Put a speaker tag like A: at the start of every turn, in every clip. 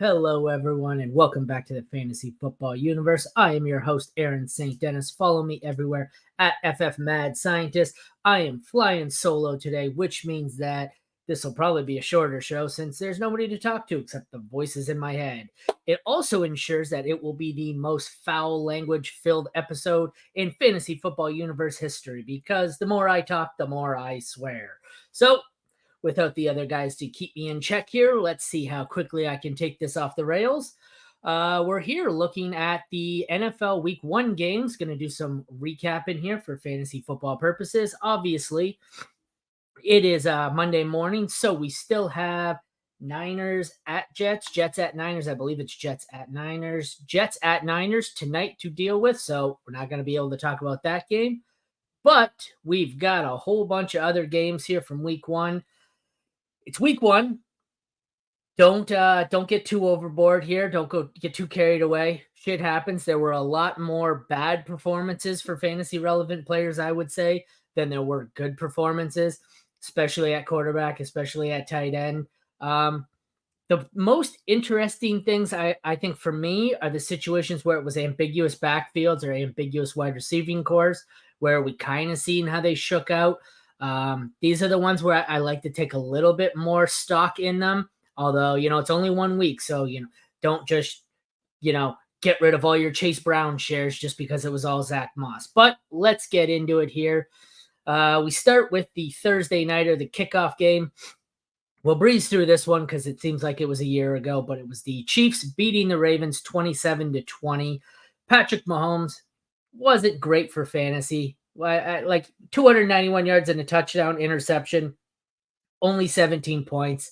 A: Hello, everyone, and welcome back to the Fantasy Football Universe. I am your host, Aaron St. Dennis. Follow me everywhere at FF Mad Scientist. I am flying solo today, which means that this will probably be a shorter show since there's nobody to talk to except the voices in my head. It also ensures that it will be the most foul language filled episode in Fantasy Football Universe history because the more I talk, the more I swear. So, without the other guys to keep me in check here, let's see how quickly I can take this off the rails. We're here looking at the NFL Week 1 games. Going to do some recap in here for fantasy football purposes. Obviously, it is Monday morning, so we still have Niners at Jets, Jets at Niners. I believe it's Jets at Niners, Jets at Niners tonight to deal with, so we're not going to be able to talk about that game. But we've got a whole bunch of other games here from Week 1. It's Week 1. Don't get too overboard here. Don't get too carried away. Shit happens. There were a lot more bad performances for fantasy relevant players, I would say, than there were good performances, especially at quarterback, especially at tight end. The most interesting things I think for me are the situations where it was ambiguous backfields or ambiguous wide receiving cores, where we kind of seen how they shook out. These are the ones where I like to take a little bit more stock in them. Although, it's only 1 week. So, don't just, get rid of all your Chase Brown shares just because it was all Zach Moss. But let's get into it here. We start with the Thursday nighter, the kickoff game. We'll breeze through this one because it seems like it was a year ago, but it was the Chiefs beating the Ravens 27-20. Patrick Mahomes wasn't great for fantasy. Like 291 yards and a touchdown, interception, only 17 points.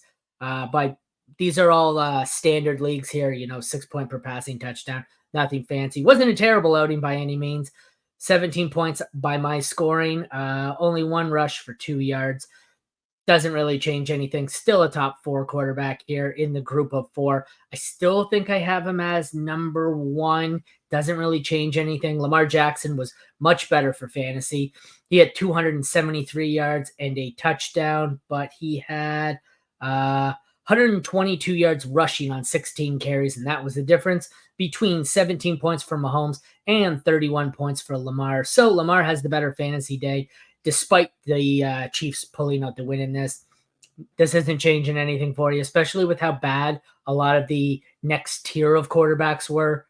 A: These are all standard leagues here, 6 point per passing touchdown, nothing fancy. Wasn't a terrible outing by any means. 17 points by my scoring, only one rush for 2 yards. Doesn't really change anything. Still a top 4 quarterback here in the group of 4. I still think I have him as number 1. Doesn't really change anything. Lamar Jackson was much better for fantasy. He had 273 yards and a touchdown, but he had 122 yards rushing on 16 carries, and that was the difference between 17 points for Mahomes and 31 points for Lamar. So Lamar has the better fantasy day, despite the Chiefs pulling out the win in this. This isn't changing anything for you, especially with how bad a lot of the next tier of quarterbacks were.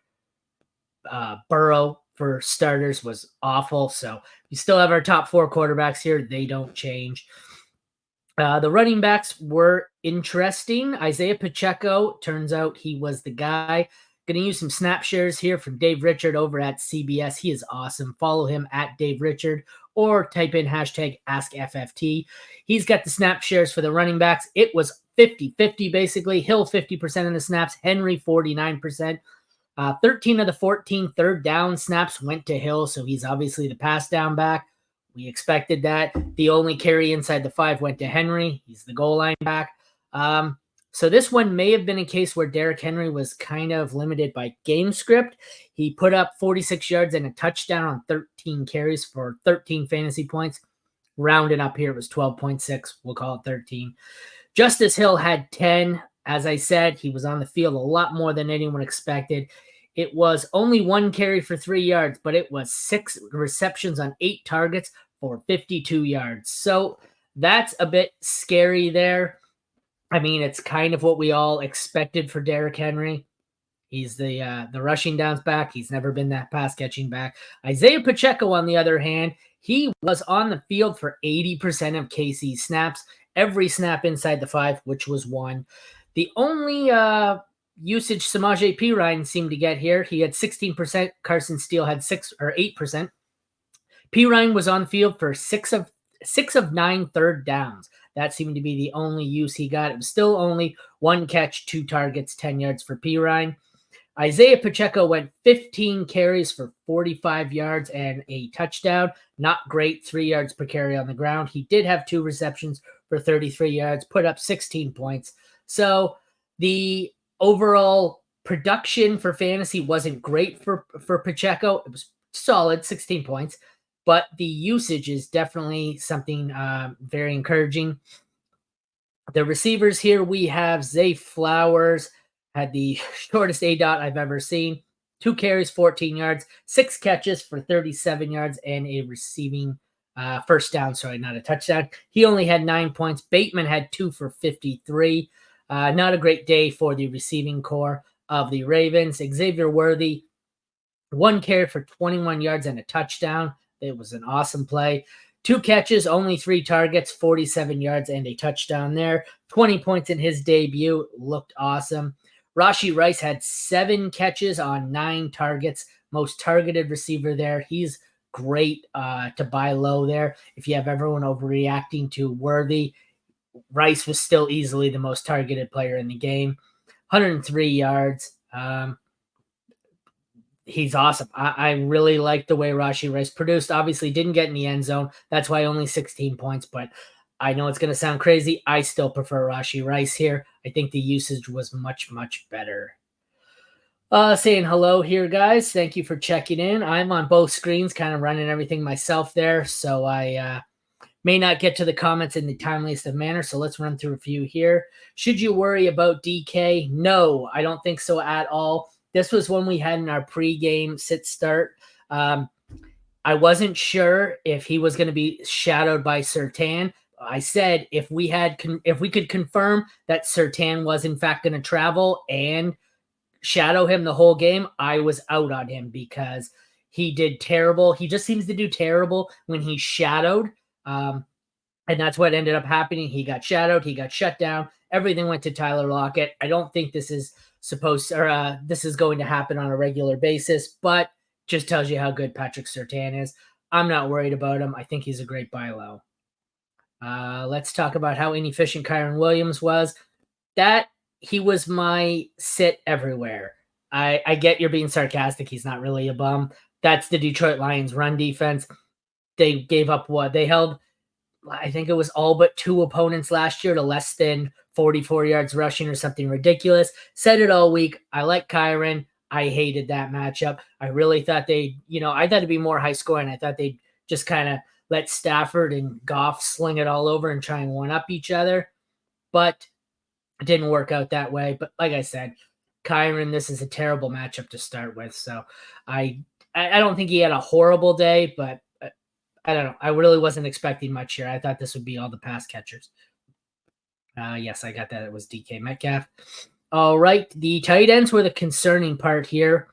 A: Burrow, for starters, was awful. So we still have our top 4 quarterbacks here. They don't change. The running backs were interesting. Isaiah Pacheco, turns out he was the guy. Going to use some snap shares here from Dave Richard over at CBS. He is awesome. Follow him at Dave Richard or type in hashtag AskFFT. He's got the snap shares for the running backs. It was 50-50 basically. Hill 50% of the snaps, Henry 49%. 13 of the 14 third down snaps went to Hill, so he's obviously the pass down back. We expected that. The only carry inside the 5 went to Henry. He's the goal line back. So this one may have been a case where Derrick Henry was kind of limited by game script. He put up 46 yards and a touchdown on 13 carries for 13 fantasy points. Rounding up here, it was 12.6. We'll call it 13. Justice Hill had 10. As I said, he was on the field a lot more than anyone expected. It was only 1 carry for 3 yards, but it was 6 receptions on 8 targets for 52 yards. So that's a bit scary there. I mean, it's kind of what we all expected for Derrick Henry. He's the rushing downs back. He's never been that pass catching back. Isaiah Pacheco, on the other hand, he was on the field for 80% of KC's snaps, every snap inside the 5, which was 1. The only usage Samaje Perine seemed to get here, he had 16%. Carson Steele had 6 or 8%. Perine was on field for 6 of 9 third downs. That seemed to be the only use he got. It was still only 1 catch, 2 targets, 10 yards for Perine. Isaiah Pacheco went 15 carries for 45 yards and a touchdown. Not great, 3 yards per carry on the ground. He did have 2 receptions for 33 yards, put up 16 points. So the overall production for fantasy wasn't great for Pacheco. It was solid, 16 points. But the usage is definitely something very encouraging. The receivers here, we have Zay Flowers, had the shortest ADOT I've ever seen. 2 carries, 14 yards, 6 catches for 37 yards, and a receiving first down. Sorry, not a touchdown. He only had 9 points. Bateman had 2 for 53. Not a great day for the receiving core of the Ravens. Xavier Worthy, 1 carry for 21 yards and a touchdown. It was an awesome play. 2 catches, only 3 targets, 47 yards, and a touchdown there. 20 points in his debut. Looked awesome. Rashee Rice had 7 catches on 9 targets. Most targeted receiver there. He's great to buy low there. If you have everyone overreacting to Worthy, Rice was still easily the most targeted player in the game. 103 yards. He's awesome. I really like the way Rashee Rice produced. Obviously, didn't get in the end zone. That's why only 16 points, but I know it's going to sound crazy. I still prefer Rashee Rice here. I think the usage was much, much better. Saying hello here, guys. Thank you for checking in. I'm on both screens, kind of running everything myself there, so I may not get to the comments in the timeliest of manner, so let's run through a few here. Should you worry about DK? No, I don't think so at all. This was one we had in our pregame sit start. I wasn't sure if he was going to be shadowed by Surtain. I said if we could confirm that Surtain was in fact going to travel and shadow him the whole game, I was out on him because he did terrible. He just seems to do terrible when he's shadowed. And that's what ended up happening. He got shadowed. He got shut down. Everything went to Tyler Lockett. I don't think this is this is going to happen on a regular basis, but just tells you how good Patrick Surtain is. I'm not worried about him. I think he's a great buy low. Let's talk about how inefficient Kyren Williams was. He was my sit everywhere. I get you're being sarcastic. He's not really a bum. That's the Detroit Lions run defense. They gave up what? They held, I think it was all but 2 opponents last year to less than 44 yards rushing or something ridiculous. Said it all week. I like Kyren. I hated that matchup. I really thought I thought it'd be more high scoring. I thought they'd just kind of let Stafford and Goff sling it all over and try and one-up each other. But it didn't work out that way. But like I said, Kyren, this is a terrible matchup to start with. So I don't think he had a horrible day, but I don't know. I really wasn't expecting much here. I thought this would be all the pass catchers. Yes, I got that. It was DK Metcalf. All right. The tight ends were the concerning part here.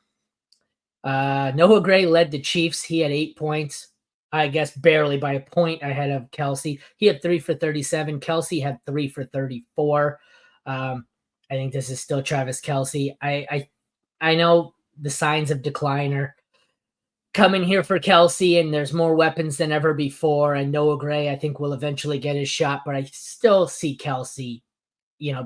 A: Noah Gray led the Chiefs. He had 8 points. I guess barely by a point ahead of Kelsey. He had 3 for 37. Kelsey had 3 for 34. I think this is still Travis Kelsey. I know the signs of decline are coming here for Kelsey, and there's more weapons than ever before. And Noah Gray, I think, will eventually get his shot, but I still see Kelsey,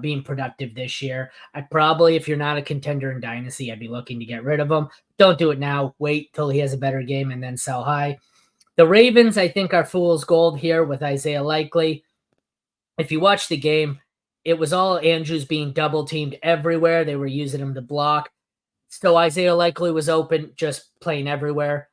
A: being productive this year. I'd probably, if you're not a contender in Dynasty, I'd be looking to get rid of him. Don't do it now. Wait till he has a better game and then sell high. The Ravens, I think, are fool's gold here with Isaiah Likely. If you watch the game, it was all Andrews being double teamed everywhere. They were using him to block. So Isaiah Likely was open, just playing everywhere.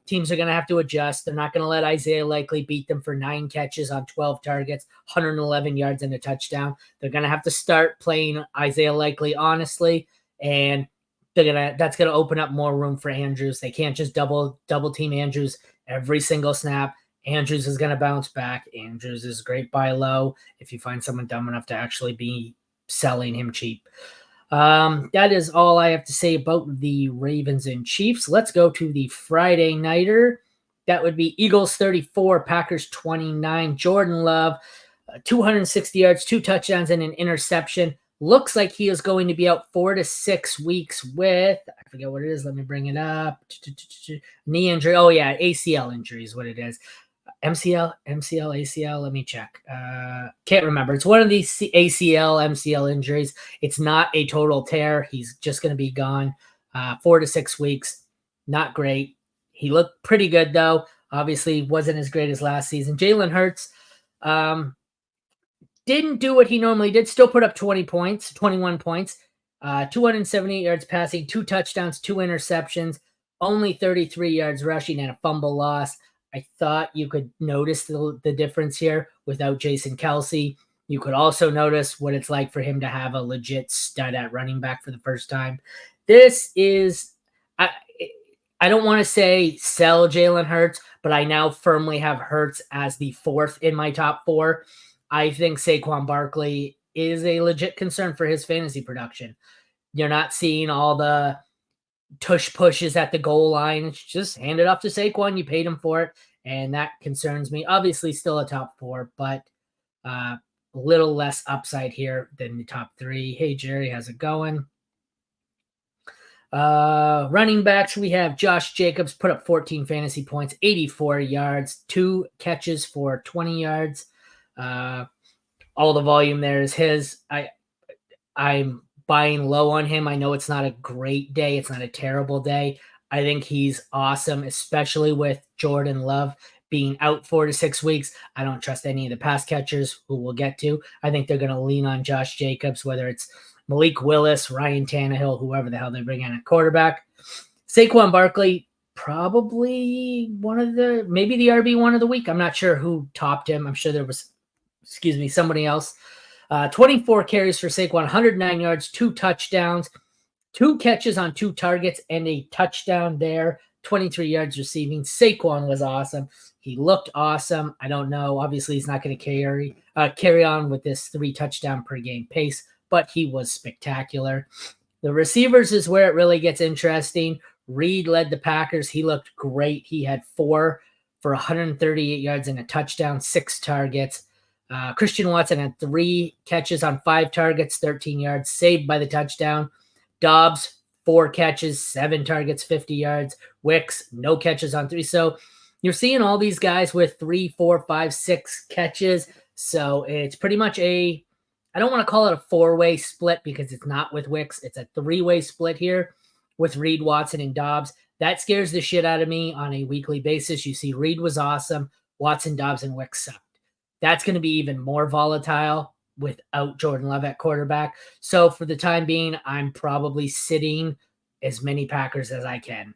A: Teams are going to have to adjust. They're not going to let Isaiah Likely beat them for 9 catches on 12 targets, 111 yards and a touchdown. They're going to have to start playing Isaiah Likely honestly, and that's going to open up more room for Andrews. They can't just double team Andrews every single snap. Andrews is going to bounce back. Andrews is great buy low if you find someone dumb enough to actually be selling him cheap. That is all I have to say about the Ravens and Chiefs. Let's go to the Friday nighter. That would be Eagles 34, Packers 29. Jordan Love, 260 yards, 2 touchdowns, and an interception. Looks like he is going to be out 4 to 6 weeks with, I forget what it is. Let me bring it up. Knee injury. Oh, yeah, ACL injury is what it is. MCL, ACL. Let me check. Can't remember. It's one of these ACL, MCL injuries. It's not a total tear. He's just going to be gone 4 to 6 weeks. Not great. He looked pretty good, though. Obviously, wasn't as great as last season. Jalen Hurts didn't do what he normally did. Still put up 21 points, 278 yards passing, 2 touchdowns, 2 interceptions, only 33 yards rushing, and a fumble loss. I thought you could notice the difference here without Jason Kelsey. You could also notice what it's like for him to have a legit stud at running back for the first time. This is, I, I don't want to say sell Jalen Hurts, but I now firmly have Hurts as the fourth in my top four. I think Saquon Barkley is a legit concern for his fantasy production. You're not seeing all the tush pushes at the goal line. Just hand it off to Saquon. You paid him for it, and that concerns me. Obviously, still a top four, but a little less upside here than the top three. Hey, Jerry, how's it going? Running backs, we have Josh Jacobs put up 14 fantasy points, 84 yards, 2 catches for 20 yards. All the volume there is his. I'm buying low on him. I know it's not a great day. It's not a terrible day. I think he's awesome, especially with Jordan Love being out 4 to 6 weeks. I don't trust any of the pass catchers who we'll get to. I think they're going to lean on Josh Jacobs, whether it's Malik Willis, Ryan Tannehill, whoever the hell they bring in at quarterback. Saquon Barkley, probably maybe the RB1 of the week. I'm not sure who topped him. I'm sure there was, somebody else. 24 carries for Saquon, 109 yards, 2 touchdowns, 2 catches on 2 targets, and a touchdown there. 23 yards receiving. Saquon was awesome. He looked awesome. I don't know. Obviously, he's not going to carry on with this 3 touchdown per game pace, but he was spectacular. The receivers is where it really gets interesting. Reed led the Packers. He looked great. He had 4 for 138 yards and a touchdown, 6 targets. Christian Watson had 3 catches on 5 targets, 13 yards, saved by the touchdown. Dobbs, 4 catches, 7 targets, 50 yards. Wicks, no catches on 3. So you're seeing all these guys with 3, 4, 5, 6 catches. So it's pretty much I don't want to call it a 4-way split because it's not with Wicks. It's a 3-way split here with Reed, Watson, and Dobbs. That scares the shit out of me on a weekly basis. You see Reed was awesome. Watson, Dobbs, and Wicks sucked. That's going to be even more volatile without Jordan Love at quarterback. So for the time being, I'm probably sitting as many Packers as I can,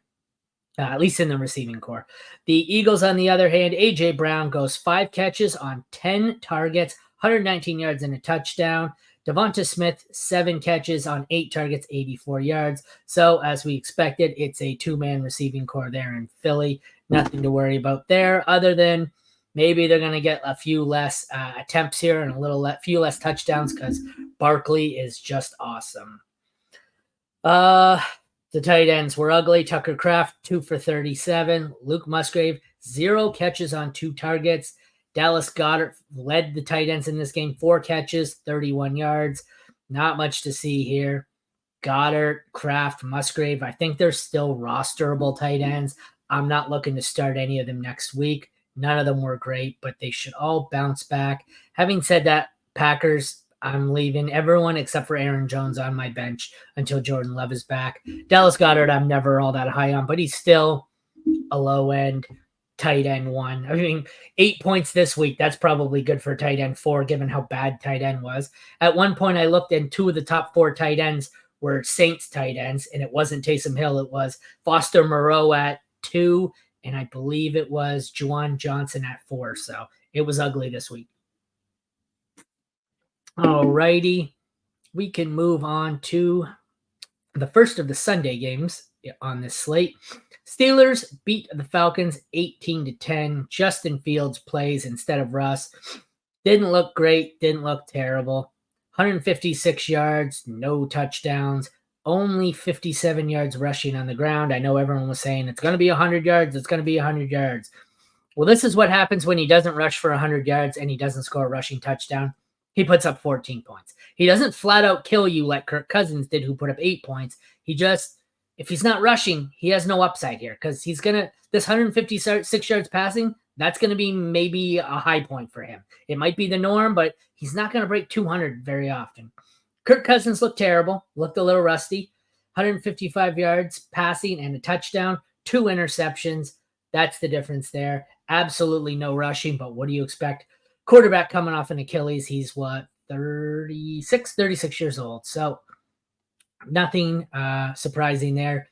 A: at least in the receiving core. The Eagles, on the other hand, A.J. Brown goes 5 catches on 10 targets, 119 yards and a touchdown. Devonta Smith, 7 catches on 8 targets, 84 yards. So as we expected, it's a 2-man receiving core there in Philly. Nothing to worry about there other than maybe they're going to get a few less attempts here and few less touchdowns because Barkley is just awesome. The tight ends were ugly. Tucker Kraft, 2 for 37. Luke Musgrave, 0 catches on 2 targets. Dallas Goedert led the tight ends in this game, 4 catches, 31 yards. Not much to see here. Goddard, Kraft, Musgrave, I think they're still rosterable tight ends. I'm not looking to start any of them next week. None of them were great, but they should all bounce back. Having said that, Packers, I'm leaving everyone except for Aaron Jones on my bench until Jordan Love is back. Dallas Goedert, I'm never all that high on, but he's still a low-end tight end 1. I mean, 8 points this week, that's probably good for tight end 4, given how bad tight end was. At one point, I looked and 2 of the top 4 tight ends were Saints tight ends, and it wasn't Taysom Hill. It was Foster Moreau at 2, and I believe it was Juwan Johnson at 4. So it was ugly this week. All righty. We can move on to the first of the Sunday games on this slate. Steelers beat the Falcons 18-10. Justin Fields plays instead of Russ. Didn't look great. Didn't look terrible. 156 yards, no touchdowns. Only 57 yards rushing on the ground. I know everyone was saying it's going to be 100 yards. It's going to be 100 yards. Well, this is what happens when he doesn't rush for 100 yards and he doesn't score a rushing touchdown. He puts up 14 points. He doesn't flat out kill you like Kirk Cousins did, who put up 8 points. He just, if he's not rushing, he has no upside here because he's going to, this 156 yards passing, that's going to be maybe a high point for him. It might be the norm, but he's not going to break 200 very often. Kirk Cousins looked terrible, looked a little rusty. 155 yards passing and a touchdown, 2 interceptions. That's the difference there. Absolutely no rushing, but what do you expect? Quarterback coming off an Achilles. He's 36 years old. So nothing surprising there.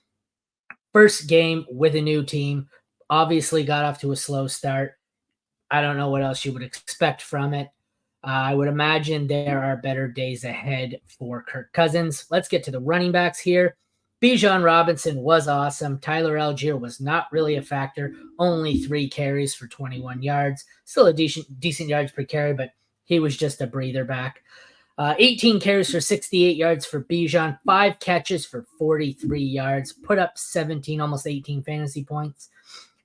A: First game with a new team. Obviously got off to a slow start. I don't know what else you would expect from it. I would imagine there are better days ahead for Kirk Cousins. Let's get to the running backs here. Bijan Robinson was awesome. Tyler Algier was not really a factor. Only 3 carries for 21 yards. Still a decent yards per carry, but he was just a breather back. 18 carries for 68 yards for Bijan. 5 catches for 43 yards. Put up 17, almost 18 fantasy points.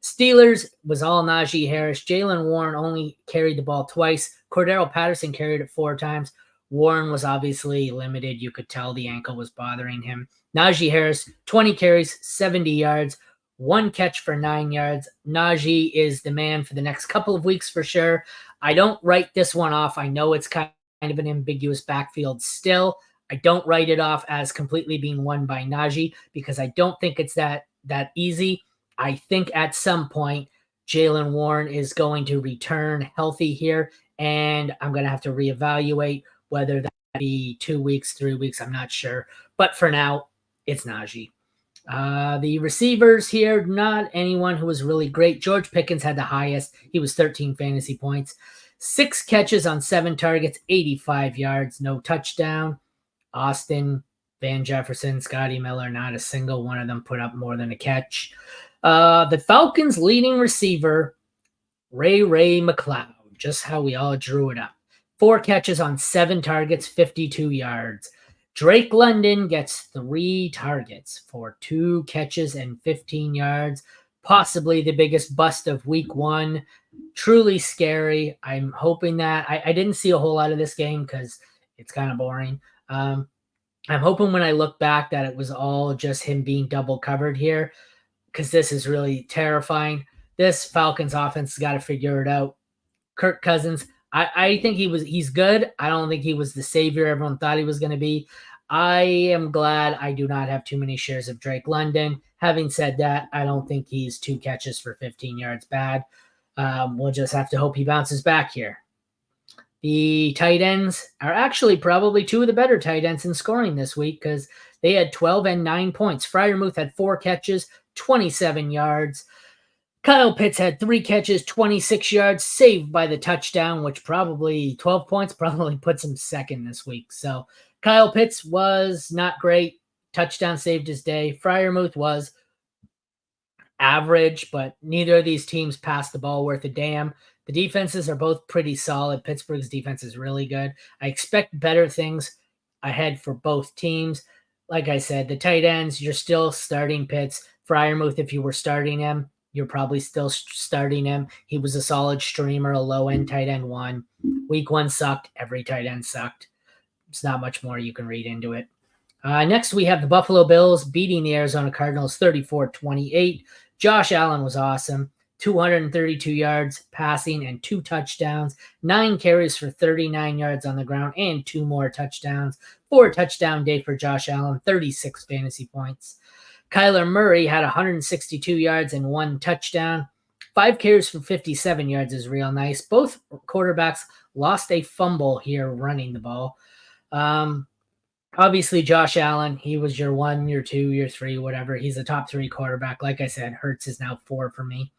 A: Steelers was all Najee Harris. Jalen Warren only carried the ball twice. Cordero Patterson carried it 4 times. Warren was obviously limited. You could tell the ankle was bothering him. Najee Harris, 20 carries, 70 yards, 1 catch for 9 yards. Najee is the man for the next couple of weeks for sure. I don't write this one off. I know it's kind of an ambiguous backfield still. I don't write it off as completely being won by Najee because I don't think it's that easy. I think at some point, Jalen Warren is going to return healthy here, and I'm going to have to reevaluate whether that be 2 weeks, 3 weeks. I'm not sure. But for now, it's Najee. The receivers here, not anyone who was really great. George Pickens had the highest. He was 13 fantasy points. 6 catches on 7 targets, 85 yards, no touchdown. Austin, Van Jefferson, Scotty Miller, not a single one of them put up more than a catch. The Falcons' leading receiver, Ray McLeod, just how we all drew it up. 4 catches on 7 targets, 52 yards. Drake London gets 3 targets for 2 catches and 15 yards. Possibly the biggest bust of week 1. Truly scary. I'm hoping that I didn't see a whole lot of this game because it's kind of boring. I'm hoping when I look back that it was all just him being double covered here, because this is really terrifying. This Falcons offense has got to figure it out. Kirk Cousins, I think he's good. I don't think he was the savior everyone thought he was going to be. I am glad I do not have too many shares of Drake London. Having said that, I don't think he's 2 catches for 15 yards bad. We'll just have to hope he bounces back here. The tight ends are actually probably 2 of the better tight ends in scoring this week because they had 12 and 9 points. Freiermuth had 4 catches, 27 yards. Kyle Pitts had 3 catches, 26 yards, saved by the touchdown, which probably 12 points probably puts him second this week. So Kyle Pitts was not great. Touchdown saved his day. Freiermuth was average, but neither of these teams passed the ball worth a damn. The defenses are both pretty solid. Pittsburgh's defense is really good. I expect better things ahead for both teams. Like I said, the tight ends, you're still starting Pitts. Freiermuth, if you were starting him, you're probably still starting him. He was a solid streamer, a low-end tight end 1. Week 1 sucked. Every tight end sucked. It's not much more you can read into it. Next, we have the Buffalo Bills beating the Arizona Cardinals 34-28. Josh Allen was awesome. 232 yards passing and 2 touchdowns, 9 carries for 39 yards on the ground and 2 more touchdowns. 4 touchdown day for Josh Allen, 36 fantasy points. Kyler Murray had 162 yards and 1 touchdown. 5 carries for 57 yards is real nice. Both quarterbacks lost a fumble here running the ball. Obviously, Josh Allen, he was your 1, your 2, your 3, whatever. He's a top 3 quarterback. Like I said, Hurts is now 4 for me.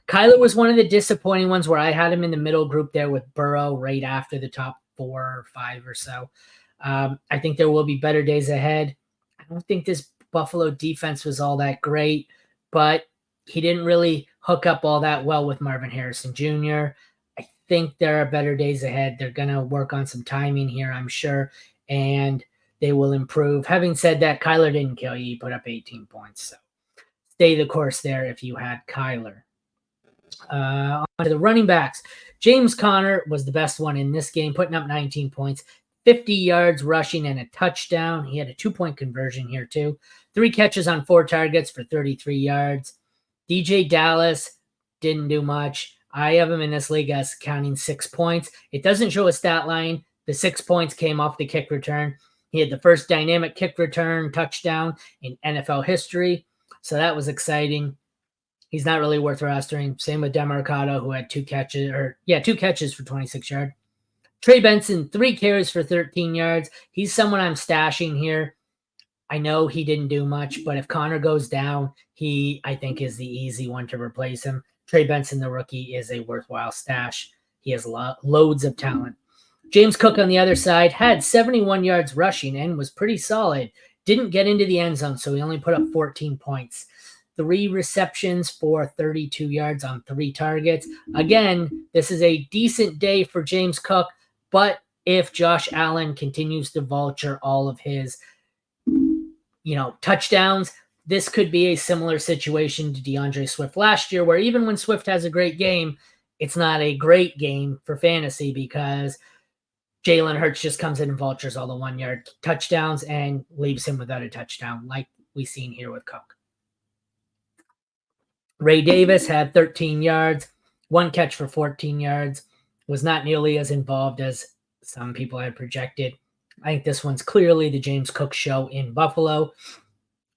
A: Kyler was one of the disappointing ones where I had him in the middle group there with Burrow right after the top 4 or 5 or so. I think there will be better days ahead. I don't think this Buffalo defense was all that great, but he didn't really hook up all that well with Marvin Harrison Jr. I think there are better days ahead. They're going to work on some timing here, I'm sure, and they will improve. Having said that, Kyler didn't kill you. He put up 18 points, so stay the course there if you had Kyler. On to the running backs. James Conner was the best one in this game, putting up 19 points, 50 yards rushing and a touchdown. He had a 2-point conversion here too. 3 catches on 4 targets for 33 yards. DJ Dallas didn't do much. I have him in this league as counting 6 points. It doesn't show a stat line. The 6 points came off the kick return. He had the first dynamic kick return touchdown in NFL history, so that was exciting. He's not really worth rostering. Same with Demarcado, who had 2 catches for 26 yards. Trey Benson, 3 carries for 13 yards. He's someone I'm stashing here. I know he didn't do much, but if Connor goes down, he, I think, is the easy one to replace him. Trey Benson, the rookie, is a worthwhile stash. He has loads of talent. James Cook on the other side had 71 yards rushing and was pretty solid. Didn't get into the end zone, so he only put up 14 points. 3 receptions for 32 yards on 3 targets. Again, this is a decent day for James Cook, but if Josh Allen continues to vulture all of his, touchdowns, this could be a similar situation to DeAndre Swift last year, where even when Swift has a great game, it's not a great game for fantasy because Jalen Hurts just comes in and vultures all the 1-yard touchdowns and leaves him without a touchdown, like we've seen here with Cook. Ray Davis had 13 yards, 1 catch for 14 yards, was not nearly as involved as some people had projected. I think this one's clearly the James Cook show in Buffalo.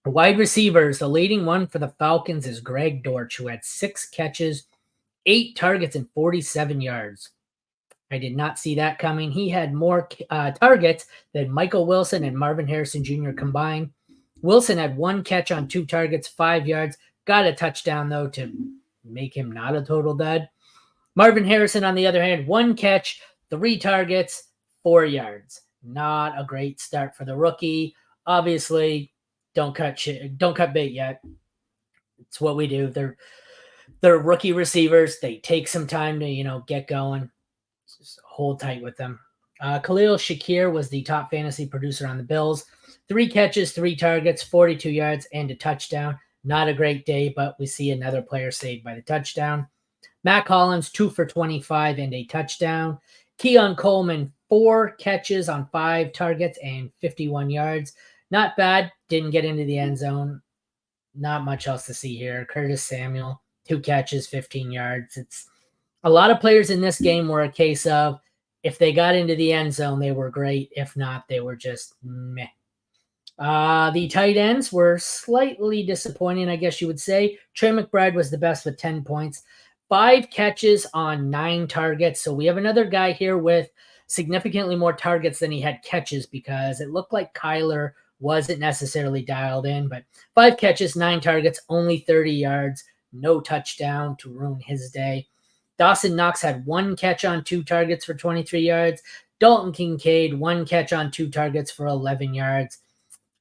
A: Wide receivers, the leading one for the Falcons is Greg Dortch, who had 6 catches, 8 targets, and 47 yards. I did not see that coming. He had more targets than Michael Wilson and Marvin Harrison Jr. combined. Wilson had 1 catch on 2 targets, 5 yards. Got a touchdown, though, to make him not a total dud. Marvin Harrison, on the other hand, 1 catch, 3 targets, 4 yards. Not a great start for the rookie. Obviously, don't cut bait yet. It's what we do. They're rookie receivers. They take some time to, get going. Just hold tight with them. Khalil Shakir was the top fantasy producer on the Bills. 3 catches, 3 targets, 42 yards, and a touchdown. Not a great day, but we see another player saved by the touchdown. Matt Collins, 2 for 25 and a touchdown. Keon Coleman, 4 catches on 5 targets and 51 yards. Not bad. Didn't get into the end zone. Not much else to see here. Curtis Samuel, 2 catches, 15 yards. It's a lot of players in this game were a case of if they got into the end zone, they were great. If not, they were just meh. The tight ends were slightly disappointing, I guess you would say. Trey McBride was the best with 10 points. 5 catches on 9 targets. So we have another guy here with significantly more targets than he had catches because it looked like Kyler wasn't necessarily dialed in. But 5 catches, 9 targets, only 30 yards, no touchdown to ruin his day. Dawson Knox had 1 catch on 2 targets for 23 yards. Dalton Kincaid, 1 catch on 2 targets for 11 yards.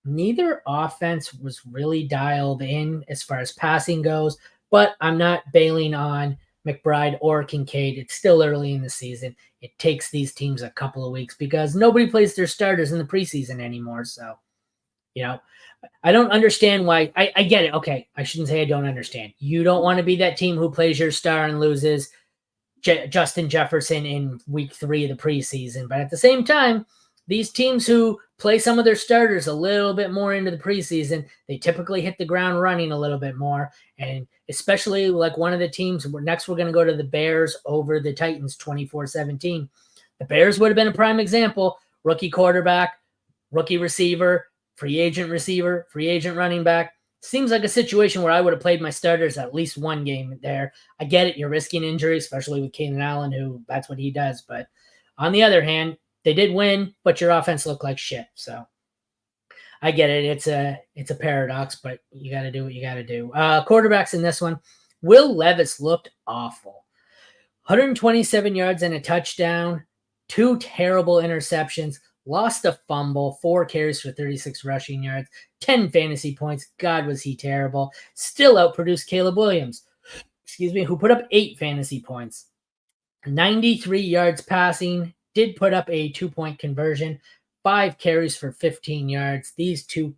A: Neither offense was really dialed in as far as passing goes, but I'm not bailing on McBride or Kincaid. It's still early in the season. It takes these teams a couple of weeks because nobody plays their starters in the preseason anymore. So, I don't understand why. I get it. Okay, I shouldn't say I don't understand. You don't want to be that team who plays your star and loses Justin Jefferson in week 3 of the preseason. But at the same time, these teams who play some of their starters a little bit more into the preseason, they typically hit the ground running a little bit more. And especially like one of the teams, next we're going to go to the Bears over the Titans 24-17. The Bears would have been a prime example. Rookie quarterback, rookie receiver, free agent running back. Seems like a situation where I would have played my starters at least 1 game there. I get it. You're risking injury, especially with Keenan Allen, who that's what he does. But on the other hand, they did win, but your offense looked like shit. So I get it. It's a paradox, but you got to do what you got to do. Quarterbacks in this one, Will Levis looked awful. 127 yards and a touchdown, 2 terrible interceptions, lost a fumble, 4 carries for 36 rushing yards, 10 fantasy points. God, was he terrible. Still outproduced Caleb Williams, who put up 8 fantasy points. 93 yards passing, did put up a 2-point conversion, 5 carries for 15 yards. These two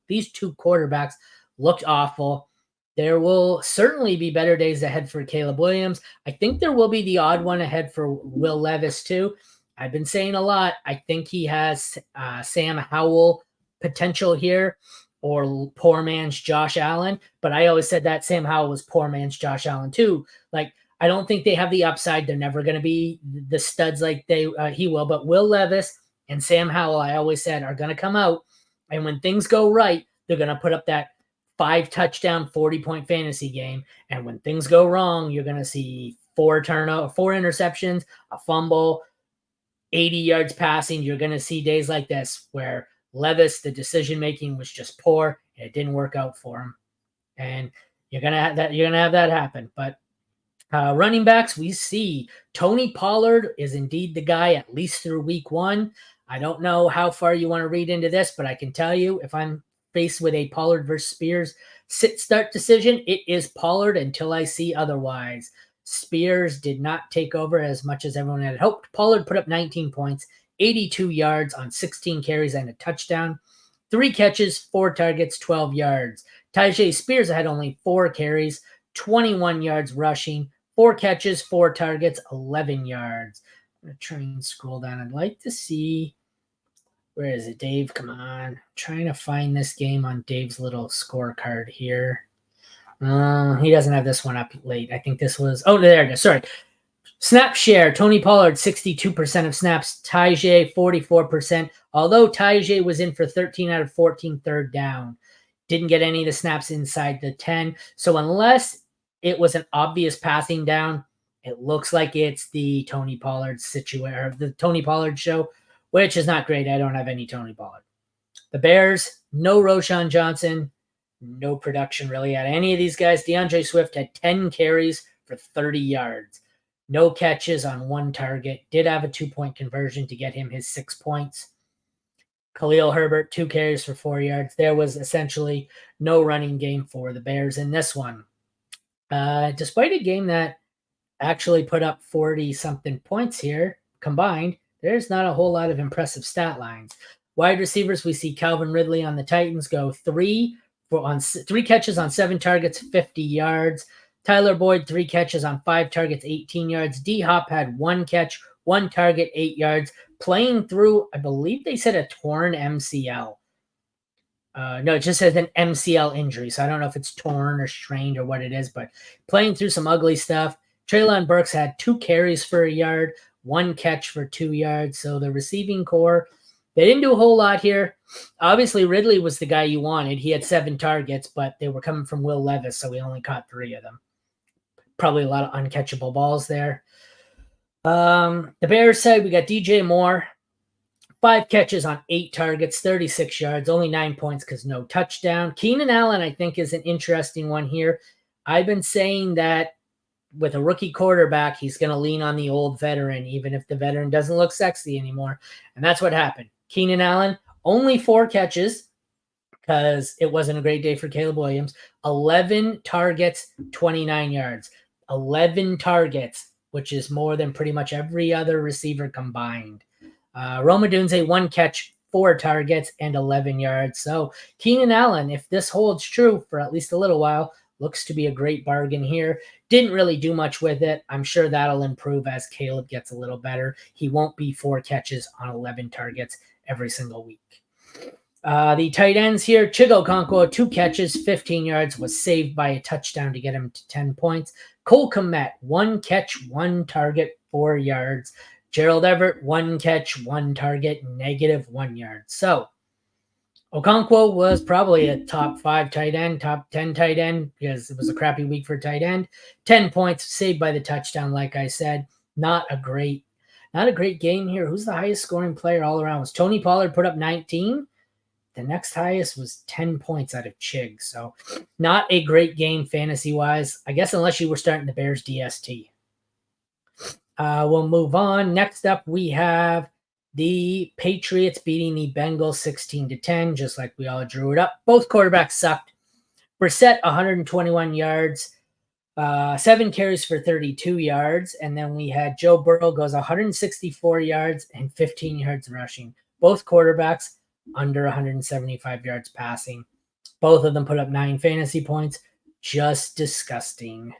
A: quarterbacks looked awful. There will certainly be better days ahead for Caleb Williams. I think there will be the odd one ahead for Will Levis too. I've been saying a lot. I think he has Sam Howell potential here or poor man's Josh Allen. But I always said that Sam Howell was poor man's Josh Allen too. Like, I don't think they have the upside. They're never going to be the studs like he will. But Will Levis and Sam Howell, I always said, are going to come out. And when things go right, they're going to put up that 5-touchdown, 40-point fantasy game. And when things go wrong, you're going to see 4 interceptions, a fumble, 80 yards passing. You're going to see days like this where Levis, the decision-making was just poor, and it didn't work out for him. And you're going to have that happen. But Running backs, we see Tony Pollard is indeed the guy, at least through week 1. I don't know how far you want to read into this, but I can tell you if I'm faced with a Pollard versus Spears sit-start decision, it is Pollard until I see otherwise. Spears did not take over as much as everyone had hoped. Pollard put up 19 points, 82 yards on 16 carries and a touchdown. 3 catches, 4 targets, 12 yards. Tyjae Spears had only 4 carries, 21 yards rushing, 4 catches, 4 targets, 11 yards. I'm going to try and scroll down. I'd like to see, where is it, Dave? Come on. I'm trying to find this game on Dave's little scorecard here. He doesn't have this one up late. I think this was, there it is. Sorry. Snap share, Tony Pollard, 62% of snaps. Tyjae, 44%. Although Tyjae was in for 13 out of 14 third down. Didn't get any of the snaps inside the 10. So unless it was an obvious passing down, it looks like it's the Tony Pollard situation, the Tony Pollard show, which is not great. I don't have any Tony Pollard. The Bears, no Roschon Johnson, no production really out of any of these guys. DeAndre Swift had 10 carries for 30 yards. No catches on 1 target. Did have a 2-point conversion to get him his 6 points. Khalil Herbert, 2 carries for 4 yards. There was essentially no running game for the Bears in this one. Despite a game that actually put up 40-something points here combined, there's not a whole lot of impressive stat lines. Wide receivers, we see Calvin Ridley on the Titans go 3 catches on 7 targets, 50 yards. Tyler Boyd, 3 catches on 5 targets, 18 yards. D-Hop had 1 catch, 1 target, 8 yards. Playing through, I believe they said a torn MCL. No, it just says an MCL injury. So I don't know if it's torn or strained or what it is, but playing through some ugly stuff. Treylon Burks had 2 carries for a yard, 1 catch for 2 yards. So the receiving core, they didn't do a whole lot here. Obviously, Ridley was the guy you wanted. He had 7 targets, but they were coming from Will Levis, so he only caught 3 of them. Probably a lot of uncatchable balls there. The Bears side, we got DJ Moore, 5 catches on 8 targets, 36 yards, only 9 points because no touchdown. Keenan Allen, I think, is an interesting one here. I've been saying that with a rookie quarterback, he's going to lean on the old veteran, even if the veteran doesn't look sexy anymore. And that's what happened. Keenan Allen, only 4 catches because it wasn't a great day for Caleb Williams. 11 targets, 29 yards. 11 targets, which is more than pretty much every other receiver combined. Rome Odunze, 1 catch, 4 targets, and 11 yards. So Keenan Allen, if this holds true for at least a little while, looks to be a great bargain here. Didn't really do much with it. I'm sure that'll improve as Caleb gets a little better. He won't be 4 catches on 11 targets every single week. The tight ends here, Chigo Okonkwo, 2 catches, 15 yards, was saved by a touchdown to get him to 10 points. Cole Kmet, 1 catch, 1 target, 4 yards. Gerald Everett, 1 catch, 1 target, -1 yard. So Okonkwo was probably a top 5 tight end, top 10 tight end, because it was a crappy week for tight end. 10 points, saved by the touchdown, like I said. Not a great game here. Who's the highest scoring player all around? Was Tony Pollard put up 19? The next highest was 10 points out of Chig. So not a great game fantasy-wise, I guess, unless you were starting the Bears DST. We'll move on. Next up, we have the Patriots beating the Bengals 16-10, just like we all drew it up. Both quarterbacks sucked. Brissett, 121 yards, 7 carries for 32 yards. And then we had Joe Burrow goes 164 yards and 15 yards rushing. Both quarterbacks under 175 yards passing. Both of them put up 9 fantasy points. Just disgusting.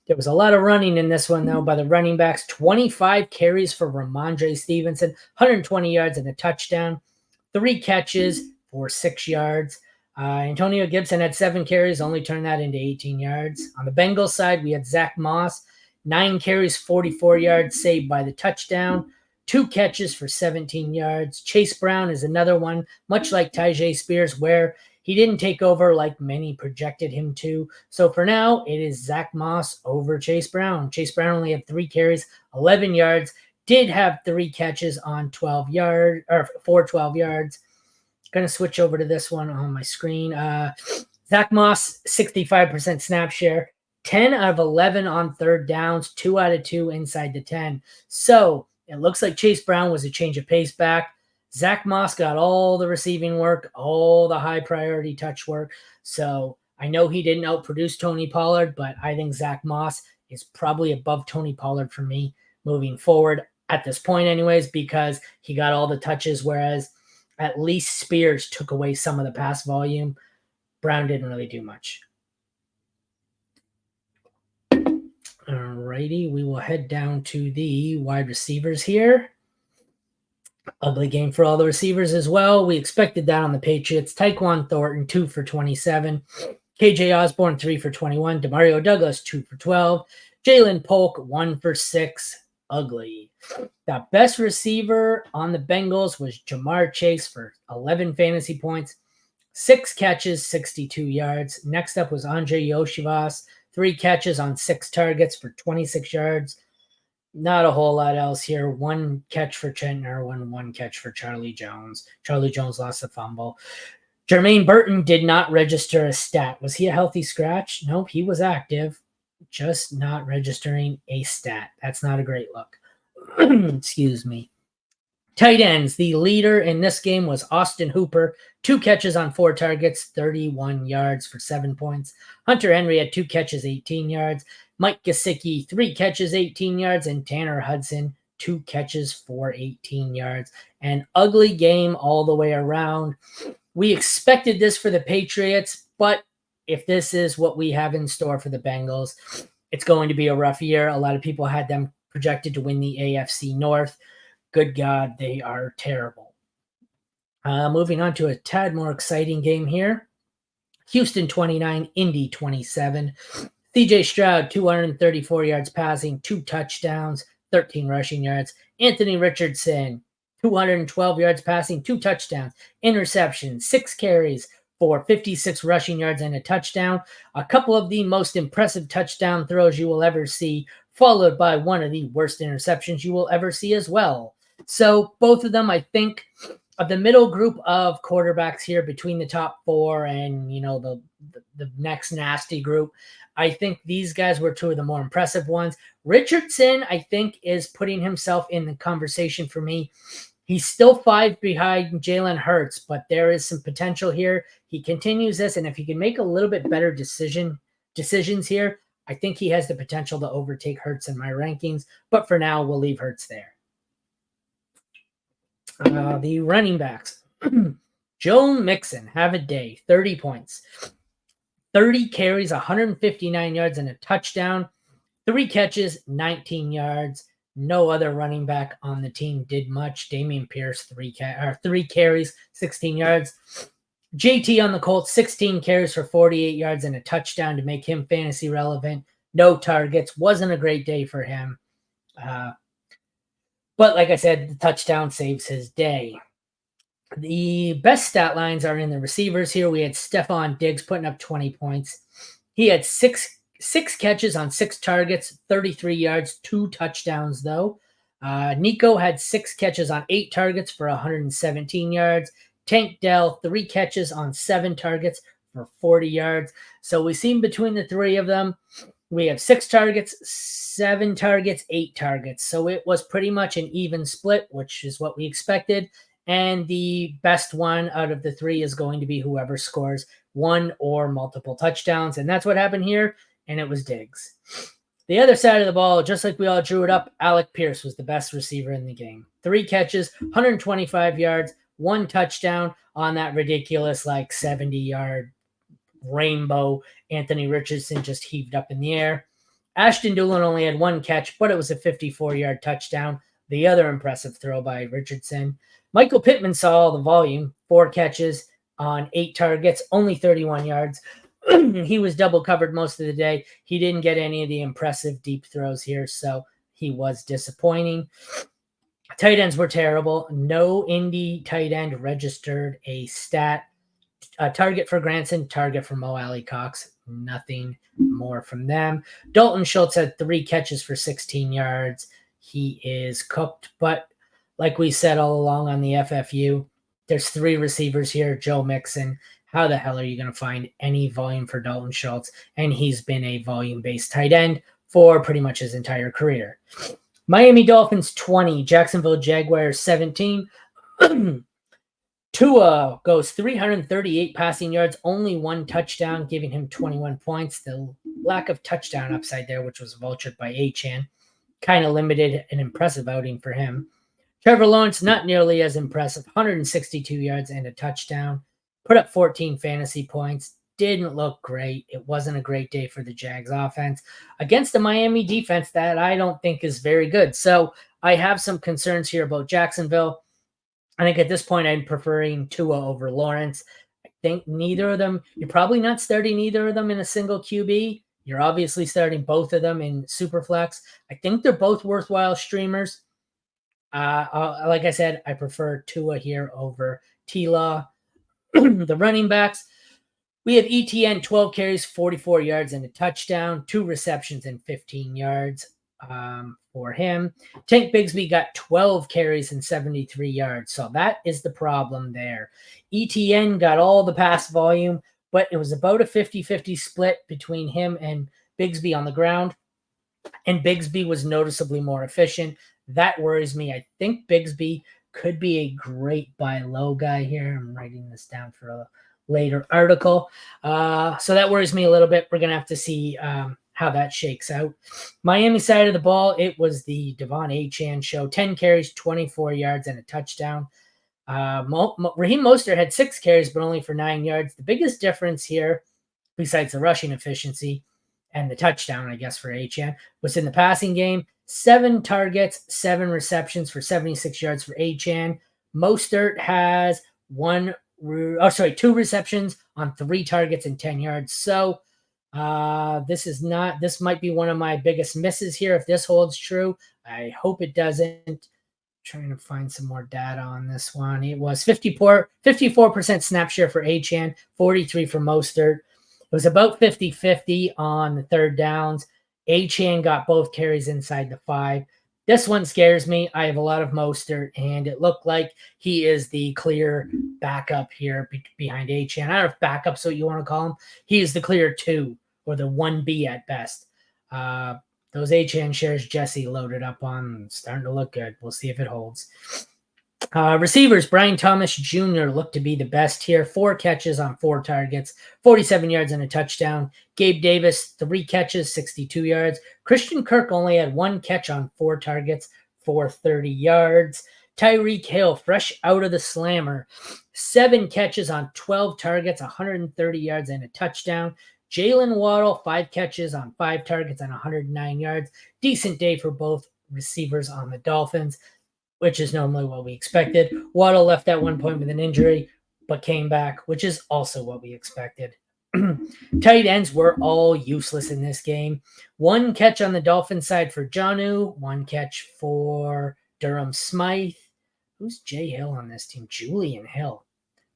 A: There was a lot of running in this one, though, by the running backs. 25 carries for Ramondre Stevenson, 120 yards and a touchdown. 3 catches for 6 yards. Antonio Gibson had 7 carries, only turned that into 18 yards. On the Bengals side, we had Zach Moss, 9 carries, 44 yards, saved by the touchdown. 2 catches for 17 yards. Chase Brown is another one, much like Tyjae Spears, where he didn't take over like many projected him to. So for now, it is Zach Moss over Chase Brown. Chase Brown only had 3 carries, 11 yards. Did have 3 catches on 12 yards, or for 12 yards. Going to switch over to this one on my screen. Zach Moss, 65% snap share, 10 out of 11 on third downs, 2 out of 2 inside the 10. So it looks like Chase Brown was a change of pace back. Zach Moss got all the receiving work, all the high priority touch work. So I know he didn't outproduce Tony Pollard, but I think Zach Moss is probably above Tony Pollard for me moving forward at this point anyways, because he got all the touches, whereas at least Spears took away some of the pass volume. Brown didn't really do much. Alrighty, we will head down to the wide receivers here. Ugly game for all the receivers as well. We expected that on the Patriots. Tyquan Thornton, 2 for 27. KJ Osborne, 3 for 21. Demario Douglas, 2 for 12. Jalen Polk, 1 for 6. Ugly. The best receiver on the Bengals was Jamar Chase for 11 fantasy points, 6 catches, 62 yards. Next up was Andre Yoshivas, 3 catches on 6 targets for 26 yards. Not a whole lot else here. 1 catch for Trent Irwin, 1 catch for Charlie Jones. Charlie Jones lost the fumble. Jermaine Burton did not register a stat. Was he a healthy scratch? Nope, he was active, just not registering a stat. That's not a great look. Excuse me. Tight ends. The leader in this game was Austin Hooper. 2 catches on 4 targets, 31 yards for 7 points. Hunter Henry had 2 catches, 18 yards. Mike Gesicki, 3 catches, 18 yards. And Tanner Hudson, 2 catches for 18 yards. An ugly game all the way around. We expected this for the Patriots, but if this is what we have in store for the Bengals, it's going to be a rough year. A lot of people had them projected to win the AFC North. Good God, they are terrible. Moving on to a tad more exciting game here. Houston 29, Indy 27. CJ Stroud, 234 yards passing, 2 touchdowns, 13 rushing yards. Anthony Richardson, 212 yards passing, 2 touchdowns, interception, 6 carries for 56 rushing yards and a touchdown. A couple of the most impressive touchdown throws you will ever see, followed by one of the worst interceptions you will ever see as well. So both of them, I think, of the middle group of quarterbacks here between the top 4 and, the next nasty group, I think these guys were 2 of the more impressive ones. Richardson, I think, is putting himself in the conversation for me. He's still 5 behind Jalen Hurts, but there is some potential here. He continues this, and if he can make a little bit better decisions here, I think he has the potential to overtake Hurts in my rankings. But for now, we'll leave Hurts there. The running backs. Joe Mixon, have a day, 30 points. 30 carries, 159 yards, and a touchdown. 3 catches, 19 yards. No other running back on the team did much. Dameon Pierce, 3 carries, 16 yards. JT on the Colts, 16 carries for 48 yards and a touchdown to make him fantasy relevant. No targets. Wasn't a great day for him. But like I said, the touchdown saves his day. The best stat lines are in the receivers here. We had Stephon Diggs putting up 20 points. He had six catches on 6 targets, 33 yards, 2 touchdowns, though. Nico had 6 catches on 8 targets for 117 yards. Tank Dell, 3 catches on 7 targets for 40 yards. So we see between the 3 of them, we have 6 targets, 7 targets, 8 targets. So it was pretty much an even split, which is what we expected. And the best one out of the 3 is going to be whoever scores 1 or multiple touchdowns. And that's what happened here. And it was Diggs. The other side of the ball, just like we all drew it up, Alec Pierce was the best receiver in the game. 3 catches, 125 yards, 1 touchdown on that ridiculous 70-yard rainbow Anthony Richardson just heaved up in the air. Ashton Dulin only had 1 catch, but it was a 54-yard touchdown. The other impressive throw by Richardson. Michael Pittman saw all the volume, 4 catches on 8 targets, only 31 yards. He was double covered most of the day. He didn't get any of the impressive deep throws here, so he was disappointing. Tight ends were terrible. No Indy tight end registered a stat. A target for Granson, target for Mo Alley Cox. Nothing more from them. Dalton Schultz had 3 catches for 16 yards. He is cooked, but like we said all along on the FFU, there's 3 receivers here, Joe Mixon, how the hell are you going to find any volume for Dalton Schultz? And he's been a volume-based tight end for pretty much his entire career. Miami Dolphins 20, Jacksonville Jaguars 17. Tua goes 338 passing yards, only one touchdown, giving him 21 points. The lack of touchdown upside there, which was vultured by Achane, kind of limited an impressive outing for him. Trevor Lawrence, not nearly as impressive, 162 yards and a touchdown. Put up 14 fantasy points. Didn't look great. It wasn't a great day for the Jags offense against the Miami defense that I don't think is very good. So I have some concerns here about Jacksonville. I think at this point, I'm preferring Tua over Lawrence. I think neither of them, you're probably not starting either of them in a single QB. You're obviously starting both of them in Superflex. I think they're both worthwhile streamers. Like I said, I prefer Tua here over T-Law. The running backs, we have ETN, 12 carries, 44 yards, and a touchdown, 2 receptions and 15 yards for him. Tank Bigsby got 12 carries and 73 yards, so that is the problem there. ETN got all the pass volume, but it was about a 50-50 split between him and Bigsby on the ground, and Bigsby was noticeably more efficient. That worries me. I think Bigsby could be a great buy low guy here. I'm writing this down for a later article. So that worries me a little bit. We're going to have to see how that shakes out. Miami side of the ball, it was the Devon Achane show. 10 carries, 24 yards, and a touchdown. Raheem Mostert had 6 carries, but only for 9 yards. The biggest difference here, besides the rushing efficiency and the touchdown, I guess, for Achane, was in the passing game. 7 targets, 7 receptions for 76 yards for Achane. Mostert has 2 receptions on 3 targets and 10 yards. So this might be one of my biggest misses here if this holds true. I hope it doesn't. Trying to find some more data on this one. It was 54% snap share for Achane, 43 for Mostert. It was about 50-50 on the third downs. Achane got both carries inside the 5. This one scares me. I have a lot of Mostert, and it looked like he is the clear backup here behind Achane. I don't know if backup's what you want to call him. He is the clear 2 or the 1B at best. Those Achane shares Jesse loaded up on, starting to look good. We'll see if it holds. Receivers, Brian Thomas Jr. looked to be the best here. 4 catches on 4 targets, 47 yards and a touchdown. Gabe Davis, 3 catches, 62 yards. Christian Kirk only had 1 catch on 4 targets for 30 yards. Tyreek Hill, fresh out of the slammer, 7 catches on 12 targets, 130 yards and a touchdown. Jalen Waddle, 5 catches on 5 targets and 109 yards. Decent day for both receivers on the Dolphins, which is normally what we expected. Waddle left at one point with an injury, but came back, which is also what we expected. Tight ends were all useless in this game. 1 catch on the Dolphins side for Jonnu, 1 catch for Durham Smythe. Who's Jay Hill on this team? Julian Hill.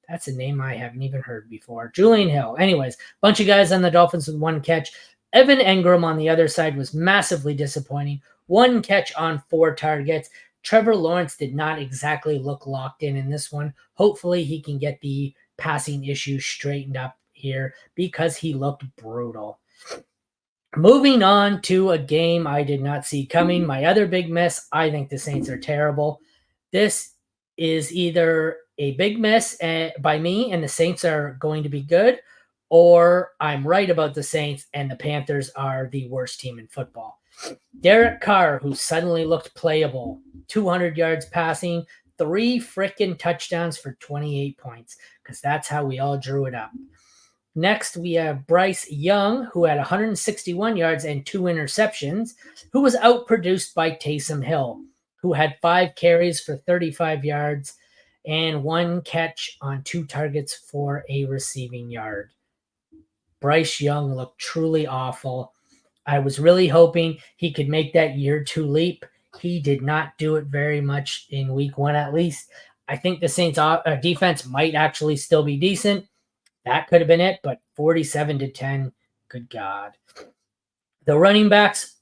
A: That's a name I haven't even heard before. Julian Hill. Anyways, bunch of guys on the Dolphins with 1 catch. Evan Engram on the other side was massively disappointing. 1 catch on 4 targets. Trevor Lawrence did not exactly look locked in this one. Hopefully he can get the passing issue straightened up here because he looked brutal. Moving on to a game I did not see coming. My other big miss, I think the Saints are terrible. This is either a big miss by me and the Saints are going to be good, or I'm right about the Saints and the Panthers are the worst team in football. Derek Carr, who suddenly looked playable, 200 yards passing, 3 freaking touchdowns for 28 points, because that's how we all drew it up. Next, we have Bryce Young, who had 161 yards and 2 interceptions, who was outproduced by Taysom Hill, who had 5 carries for 35 yards and 1 catch on 2 targets for a receiving yard. Bryce Young looked truly awful. I was really hoping he could make that year 2 leap. He did not do it very much in week 1, at least. I think the Saints defense might actually still be decent. That could have been it, but 47-10, good God. The running backs,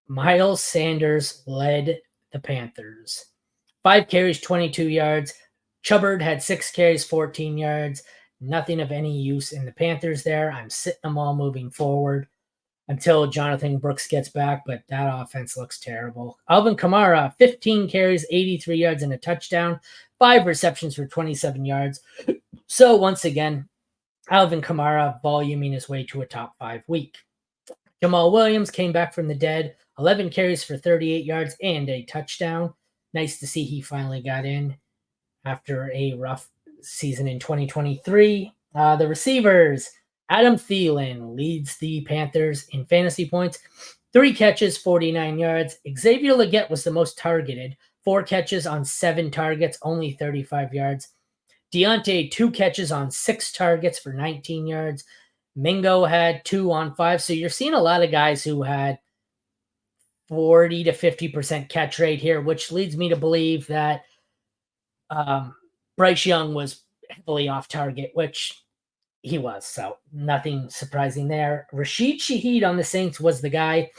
A: Miles Sanders led the Panthers. 5 carries, 22 yards. Chubbard had 6 carries, 14 yards. Nothing of any use in the Panthers there. I'm sitting them all moving forward until Jonathan Brooks gets back, but that offense looks terrible. Alvin Kamara, 15 carries, 83 yards, and a touchdown, 5 receptions for 27 yards. So once again, Alvin Kamara voluming his way to a top 5 week. Jamal Williams came back from the dead, 11 carries for 38 yards and a touchdown. Nice to see he finally got in after a rough season in 2023. The receivers, Adam Thielen leads the Panthers in fantasy points. 3 catches, 49 yards. Xavier Legette was the most targeted. 4 catches on 7 targets, only 35 yards. Deontay, 2 catches on 6 targets for 19 yards. Mingo had 2 on 5. So you're seeing a lot of guys who had 40 to 50% catch rate here, which leads me to believe that Bryce Young was heavily off target, which he was. So nothing surprising there. Rashid Shaheed on the Saints was the guy.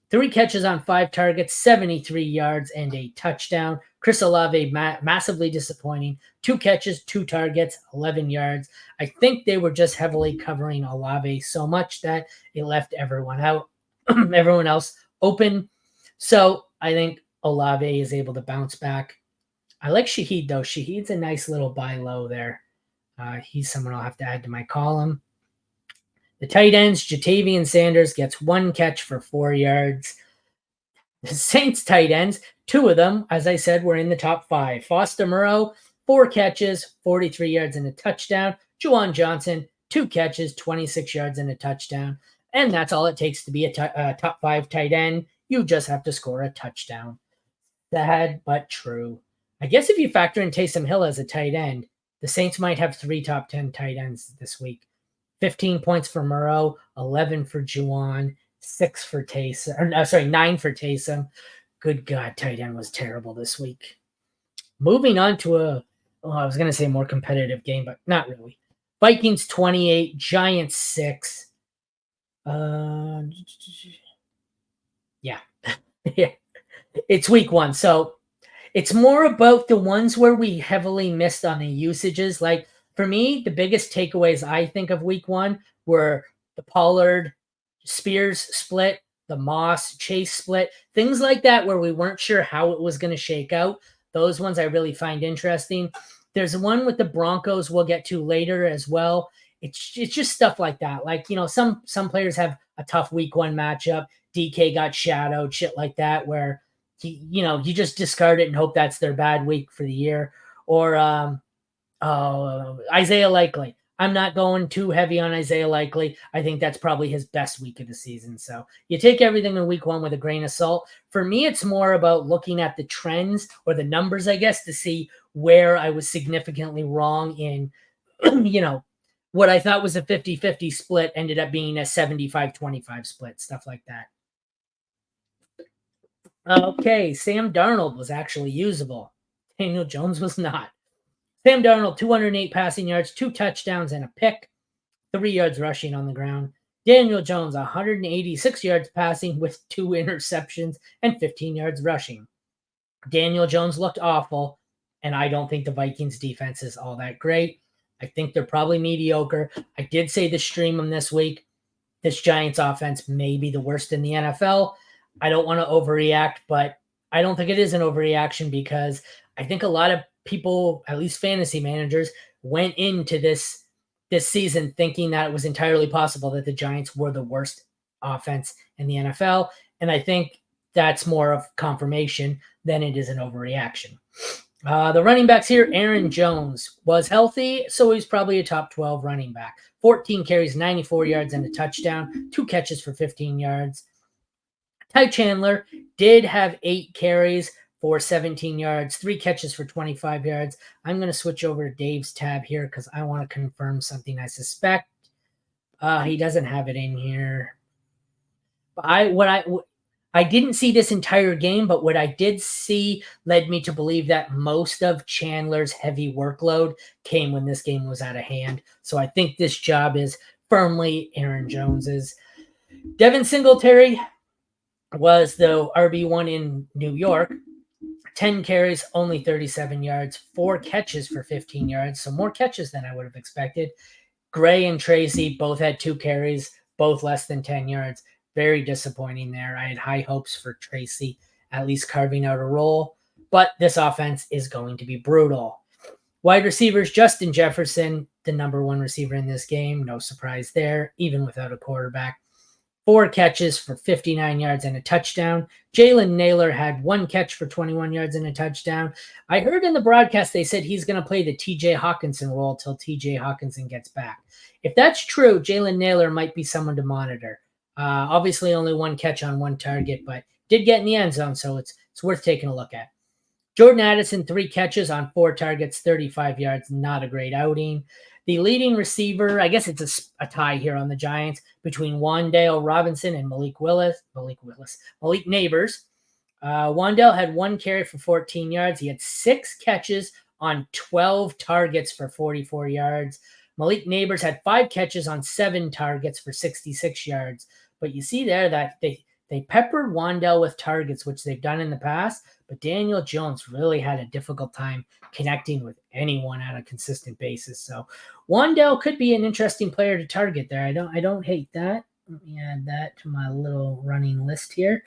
A: 3 catches on 5 targets, 73 yards, and a touchdown. Chris Olave, massively disappointing. 2 catches, 2 targets, 11 yards. I think they were just heavily covering Olave so much that it left everyone out, everyone else open. So I think Olave is able to bounce back. I like Shaheed, though. Shaheed's a nice little buy low there. He's someone I'll have to add to my column. The tight ends, Jatavian Sanders gets 1 catch for 4 yards. The Saints tight ends, 2 of them, as I said, were in the top 5. Foster Moreau, 4 catches, 43 yards and a touchdown. Juwan Johnson, 2 catches, 26 yards and a touchdown. And that's all it takes to be a top 5 tight end. You just have to score a touchdown. Sad, but true. I guess if you factor in Taysom Hill as a tight end, the Saints might have 3 top 10 tight ends this week. 15 points for Moreau, 11 for Juwan, 6 for Taysom. 9 for Taysom. Good God, tight end was terrible this week. Moving on to I was going to say more competitive game, but not really. Vikings 28, Giants 6. Yeah. It's week 1, so it's more about the ones where we heavily missed on the usages. Like, for me, the biggest takeaways I think of week 1 were the Pollard Spears split, the Moss Chase split, things like that where we weren't sure how it was going to shake out. Those ones I really find interesting. There's one with the Broncos we'll get to later as well. It's just stuff like that. Like, some players have a tough week 1 matchup. DK got shadowed, shit like that, where you just discard it and hope that's their bad week for the year. Or Isaiah Likely. I'm not going too heavy on Isaiah Likely. I think that's probably his best week of the season. So you take everything in week 1 with a grain of salt. For me, it's more about looking at the trends or the numbers, I guess, to see where I was significantly wrong in, what I thought was a 50-50 split ended up being a 75-25 split, stuff like that. Okay, Sam Darnold was actually usable. Daniel Jones was not. Sam Darnold, 208 passing yards, 2 touchdowns, and a pick, 3 yards rushing on the ground. Daniel Jones, 186 yards passing with 2 interceptions and 15 yards rushing. Daniel Jones looked awful, and I don't think the Vikings defense is all that great. I think they're probably mediocre. I did say to stream them this week. This Giants offense may be the worst in the NFL. I don't want to overreact, but I don't think it is an overreaction because I think a lot of people, at least fantasy managers, went into this season thinking that it was entirely possible that the Giants were the worst offense in the NFL. And I think that's more of confirmation than it is an overreaction. The running backs here, Aaron Jones was healthy, so he's probably a top 12 running back. 14 carries, 94 yards, and a touchdown. 2 catches for 15 yards. Ty Chandler did have 8 carries for 17 yards, 3 catches for 25 yards. I'm going to switch over to Dave's tab here because I want to confirm something I suspect. He doesn't have it in here. I didn't see this entire game, but what I did see led me to believe that most of Chandler's heavy workload came when this game was out of hand. So I think this job is firmly Aaron Jones's. Devin Singletary was the RB1 in New York. 10 carries, only 37 yards, 4 catches for 15 yards. So more catches than I would have expected. Gray and Tracy both had 2 carries, both less than 10 yards. Very disappointing there. I had high hopes for Tracy at least carving out a role, but this offense is going to be brutal. Wide receivers, Justin Jefferson, the number 1 receiver in this game. No surprise there, even without a quarterback. 4 catches for 59 yards and a touchdown. Jalen Naylor had 1 catch for 21 yards and a touchdown. I heard in the broadcast they said he's going to play the TJ Hawkinson role till TJ Hawkinson gets back. If that's true, Jalen Naylor might be someone to monitor. Obviously only 1 catch on 1 target, but did get in the end zone, so it's worth taking a look at. Jordan Addison, 3 catches on 4 targets, 35 yards. Not a great outing. The leading receiver, I guess it's a tie here on the Giants, between Wan'Dale Robinson and Malik Neighbors. Wan'Dale had 1 carry for 14 yards. He had 6 catches on 12 targets for 44 yards. Malik Neighbors had 5 catches on 7 targets for 66 yards. But you see there that they peppered Wan'Dale with targets, which they've done in the past, but Daniel Jones really had a difficult time connecting with anyone on a consistent basis. So Wan'Dale could be an interesting player to target there. I don't hate that. Let me add that to my little running list here.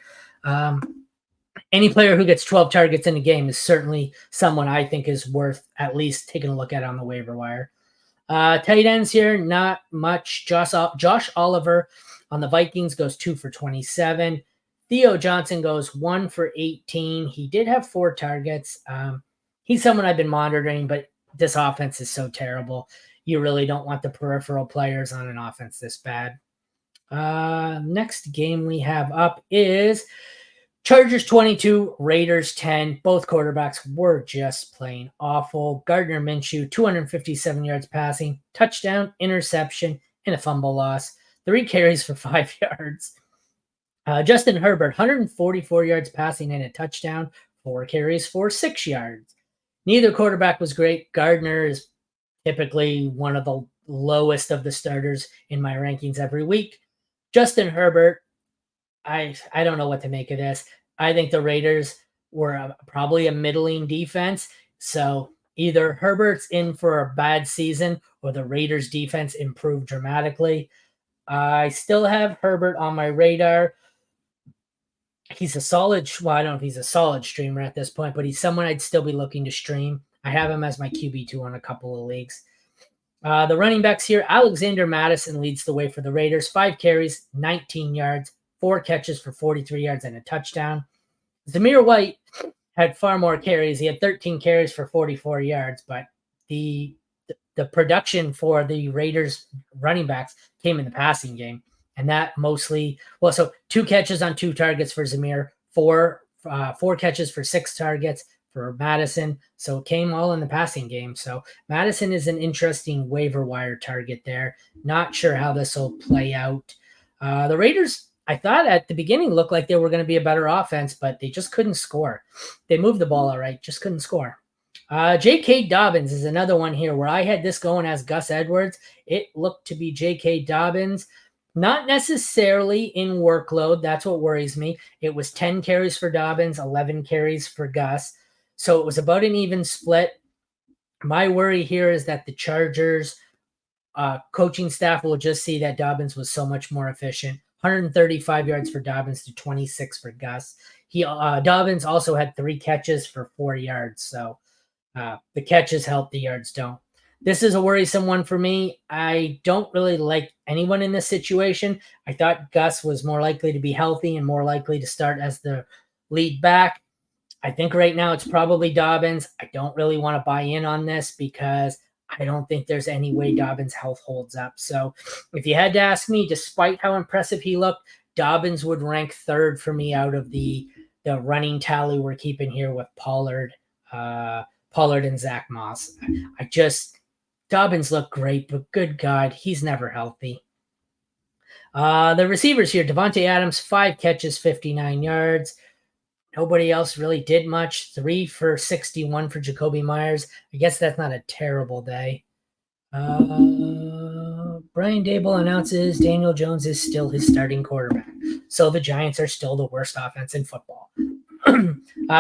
A: Any player who gets 12 targets in a game is certainly someone I think is worth at least taking a look at on the waiver wire. Tight ends here, not much. Josh Oliver on the Vikings goes 2 for 27. Theo Johnson goes 1 for 18. He did have 4 targets. He's someone I've been monitoring, but this offense is so terrible. You really don't want the peripheral players on an offense this bad. Next game we have up is Chargers 22, Raiders 10. Both quarterbacks were just plain awful. Gardner Minshew, 257 yards passing, touchdown, interception, and a fumble loss. 3 carries for 5 yards. Justin Herbert, 144 yards passing and a touchdown, 4 carries for 6 yards. Neither quarterback was great. Gardner is typically one of the lowest of the starters in my rankings every week. Justin Herbert, I don't know what to make of this. I think the Raiders were probably a middling defense. So either Herbert's in for a bad season or the Raiders defense improved dramatically. I still have Herbert on my radar. He's a solid, well, I don't know if he's a solid streamer at this point, but he's someone I'd still be looking to stream. I have him as my QB2 on a couple of leagues. The running backs here, Alexander Madison leads the way for the Raiders. 5 carries, 19 yards, 4 catches for 43 yards and a touchdown. Zamir White had far more carries. He had 13 carries for 44 yards, but the production for the Raiders running backs came in the passing game. And that mostly, so 2 catches on 2 targets for Zamir, 4 catches for 6 targets for Madison. So it came all in the passing game. So Madison is an interesting waiver wire target there. Not sure how this will play out. The Raiders, I thought at the beginning looked like they were going to be a better offense, but they just couldn't score. They moved the ball all right, just couldn't score. J.K. Dobbins is another one here where I had this going as Gus Edwards. It looked to be J.K. Dobbins. Not necessarily in workload. That's what worries me. It was 10 carries for Dobbins, 11 carries for Gus. So it was about an even split. My worry here is that the Chargers coaching staff will just see that Dobbins was so much more efficient. 135 yards for Dobbins to 26 for Gus. Dobbins also had 3 catches for 4 yards. So the catches help, the yards don't. This is a worrisome one for me. I don't really like anyone in this situation. I thought Gus was more likely to be healthy and more likely to start as the lead back. I think right now it's probably Dobbins. I don't really want to buy in on this because I don't think there's any way Dobbins' health holds up. So if you had to ask me, despite how impressive he looked, Dobbins would rank 3rd for me out of the running tally we're keeping here with Pollard and Zach Moss. Dobbins looked great, but good God, he's never healthy. The receivers here, Devontae Adams, 5 catches, 59 yards. Nobody else really did much. 3 for 61 for Jacoby Myers. I guess that's not a terrible day. Brian Daboll announces Daniel Jones is still his starting quarterback. So the Giants are still the worst offense in football.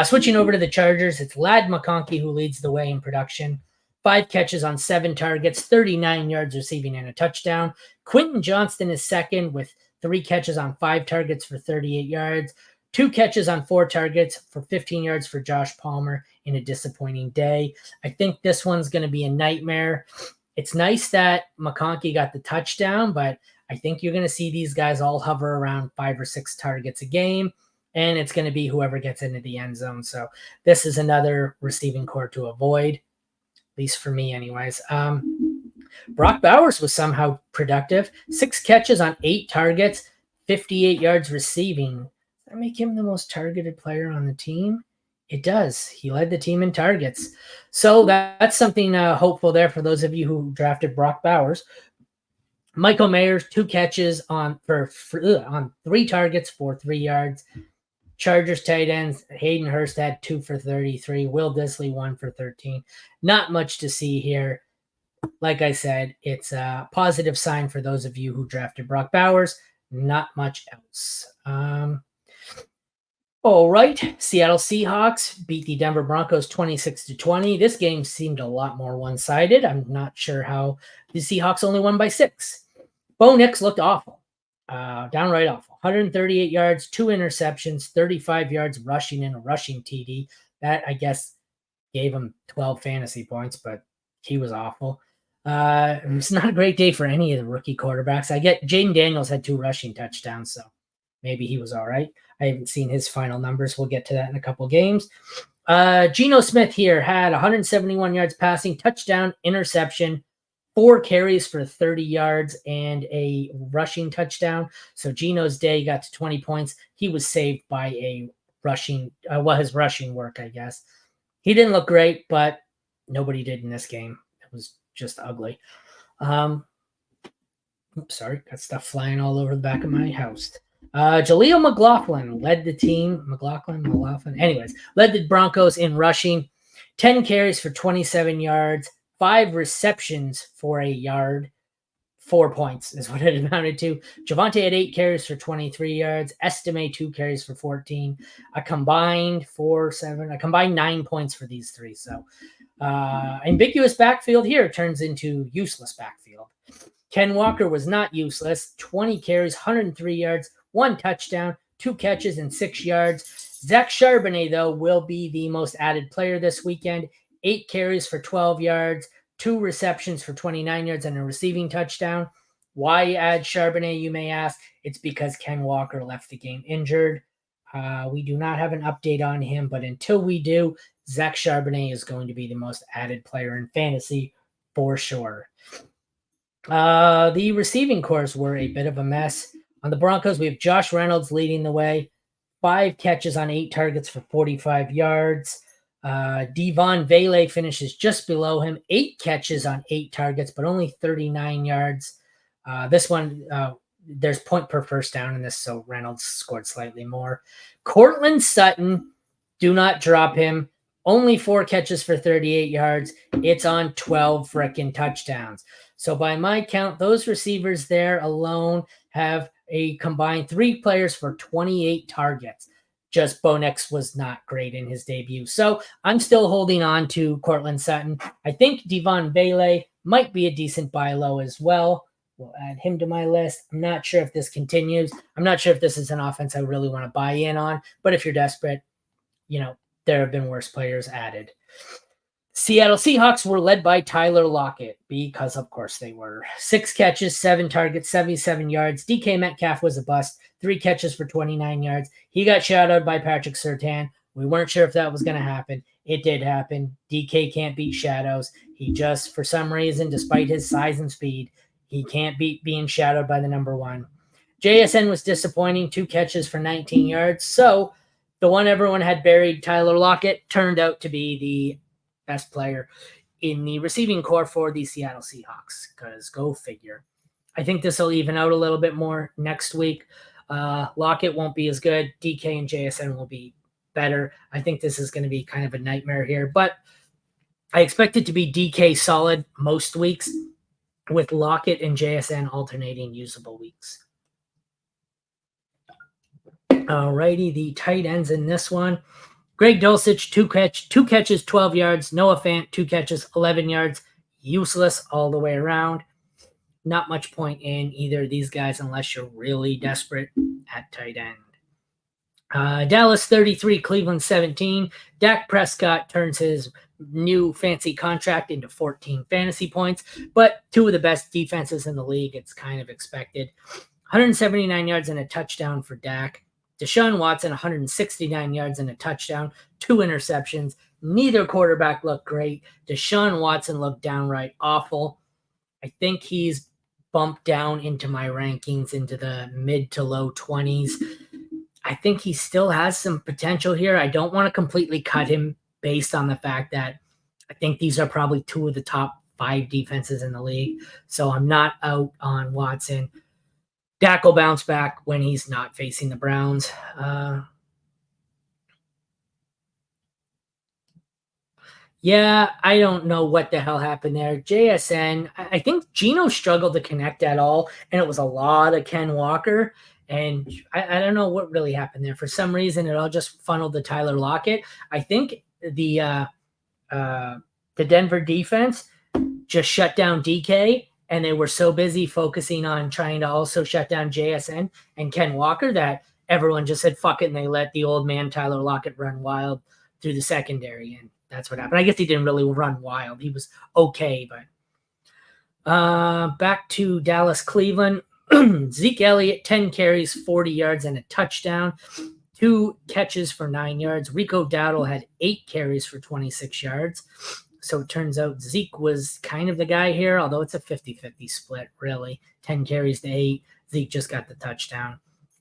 A: Switching over to the Chargers, it's Ladd McConkey who leads the way in production. 5 catches on 7 targets, 39 yards receiving and a touchdown. Quentin Johnston is second with 3 catches on 5 targets for 38 yards. 2 catches on 4 targets for 15 yards for Josh Palmer in a disappointing day. I think this one's going to be a nightmare. It's nice that McConkey got the touchdown, but I think you're going to see these guys all hover around 5 or 6 targets a game, and it's going to be whoever gets into the end zone. So this is another receiving core to avoid, at least for me anyways. Brock Bowers was somehow productive. 6 catches on 8 targets, 58 yards receiving. Does that make him the most targeted player on the team? It does. He led the team in targets. So that's something hopeful there for those of you who drafted Brock Bowers. Michael Mayers, 2 catches on 3 targets for 3 yards. Chargers tight ends, Hayden Hurst had 2 for 33. Will Disley 1 for 13. Not much to see here. Like I said, it's a positive sign for those of you who drafted Brock Bowers. Not much else. All right, Seattle Seahawks beat the Denver Broncos 26-20. This game seemed a lot more one-sided. I'm not sure how the Seahawks only won by 6. Bo Nix looked awful, downright awful. 138 yards, 2 interceptions, 35 yards rushing and a rushing TD. That, I guess, gave him 12 fantasy points, but he was awful. It's not a great day for any of the rookie quarterbacks. I get Jaden Daniels had 2 rushing touchdowns, so maybe he was all right. I haven't seen his final numbers. We'll get to that in a couple games. Geno Smith here had 171 yards passing, touchdown, interception, 4 carries for 30 yards, and a rushing touchdown. So Geno's day got to 20 points. He was saved by a rushing, his rushing work, I guess. He didn't look great, but nobody did in this game. It was just ugly. Sorry, got stuff flying all over the back of my house. Jaleel McLaughlin led the team. Led the Broncos in rushing. 10 carries for 27 yards, 5 receptions for a yard. 4 points is what it amounted to. Javonte had 8 carries for 23 yards. Estime 2 carries for 14. A combined 9 points for these 3. So ambiguous backfield here turns into useless backfield. Ken Walker was not useless. 20 carries, 103 yards, 1 touchdown, 2 catches, and 6 yards. Zach Charbonnet, though, will be the most added player this weekend. 8 carries for 12 yards, 2 receptions for 29 yards, and a receiving touchdown. Why add Charbonnet, you may ask? It's because Ken Walker left the game injured. We do not have an update on him, but until we do, Zach Charbonnet is going to be the most added player in fantasy for sure. The receiving cores were a bit of a mess. On the Broncos, we have Josh Reynolds leading the way. 5 catches on 8 targets for 45 yards. Devon Vele finishes just below him. 8 catches on 8 targets, but only 39 yards. This one, there's point per first down in this, so Reynolds scored slightly more. Cortland Sutton, do not drop him. Only 4 catches for 38 yards. It's on 12 frickin' touchdowns. So by my count, those receivers there alone have a combined 3 players for 28 targets. Just Bo Nix was not great in his debut. So I'm still holding on to Cortland Sutton. I think Devon Vele might be a decent buy low as well. We'll add him to my list. I'm not sure if this continues. I'm not sure if this is an offense I really want to buy in on. But if you're desperate, there have been worse players added. Seattle Seahawks were led by Tyler Lockett because, of course, they were. 6 catches, 7 targets, 77 yards. DK Metcalf was a bust. 3 catches for 29 yards. He got shadowed by Patrick Surtain. We weren't sure if that was going to happen. It did happen. DK can't beat shadows. He just, for some reason, despite his size and speed, he can't beat being shadowed by the number 1. JSN was disappointing. 2 catches for 19 yards. So the one everyone had buried, Tyler Lockett, turned out to be the best player in the receiving core for the Seattle Seahawks, because go figure. I think this will even out a little bit more next week. Lockett won't be as good. DK and JSN will be better. I think this is going to be kind of a nightmare here, but I expect it to be DK solid most weeks with Lockett and JSN alternating usable weeks. Alrighty, the tight ends in this one. Greg Dulcich, two catches, 12 yards. Noah Fant, 2 catches, 11 yards. Useless all the way around. Not much point in either of these guys unless you're really desperate at tight end. Dallas 33, Cleveland 17. Dak Prescott turns his new fancy contract into 14 fantasy points, but two of the best defenses in the league. It's kind of expected. 179 yards and a touchdown for Dak. Deshaun Watson, 169 yards and a touchdown, 2 interceptions. Neither quarterback looked great. Deshaun Watson looked downright awful. I think he's bumped down into my rankings into the mid to low 20s. I think he still has some potential here. I don't want to completely cut him based on the fact that I think these are probably two of the top 5 defenses in the league. So I'm not out on Watson. Dak will bounce back when he's not facing the Browns. Yeah, I don't know what the hell happened there. JSN, I think Geno struggled to connect at all, and it was a lot of Ken Walker. And I don't know what really happened there. For some reason, it all just funneled to Tyler Lockett. I think the Denver defense just shut down DK, and they were so busy focusing on trying to also shut down JSN and Ken Walker that everyone just said, fuck it, and they let the old man Tyler Lockett run wild through the secondary, and that's what happened. I guess he didn't really run wild. He was okay, but back to Dallas, Cleveland. Zeke Elliott, 10 carries, 40 yards, and a touchdown. 2 catches for 9 yards. Rico Dowdle had 8 carries for 26 yards. So it turns out Zeke was kind of the guy here, although it's a 50-50 split, really. 10 carries to 8. Zeke just got the touchdown.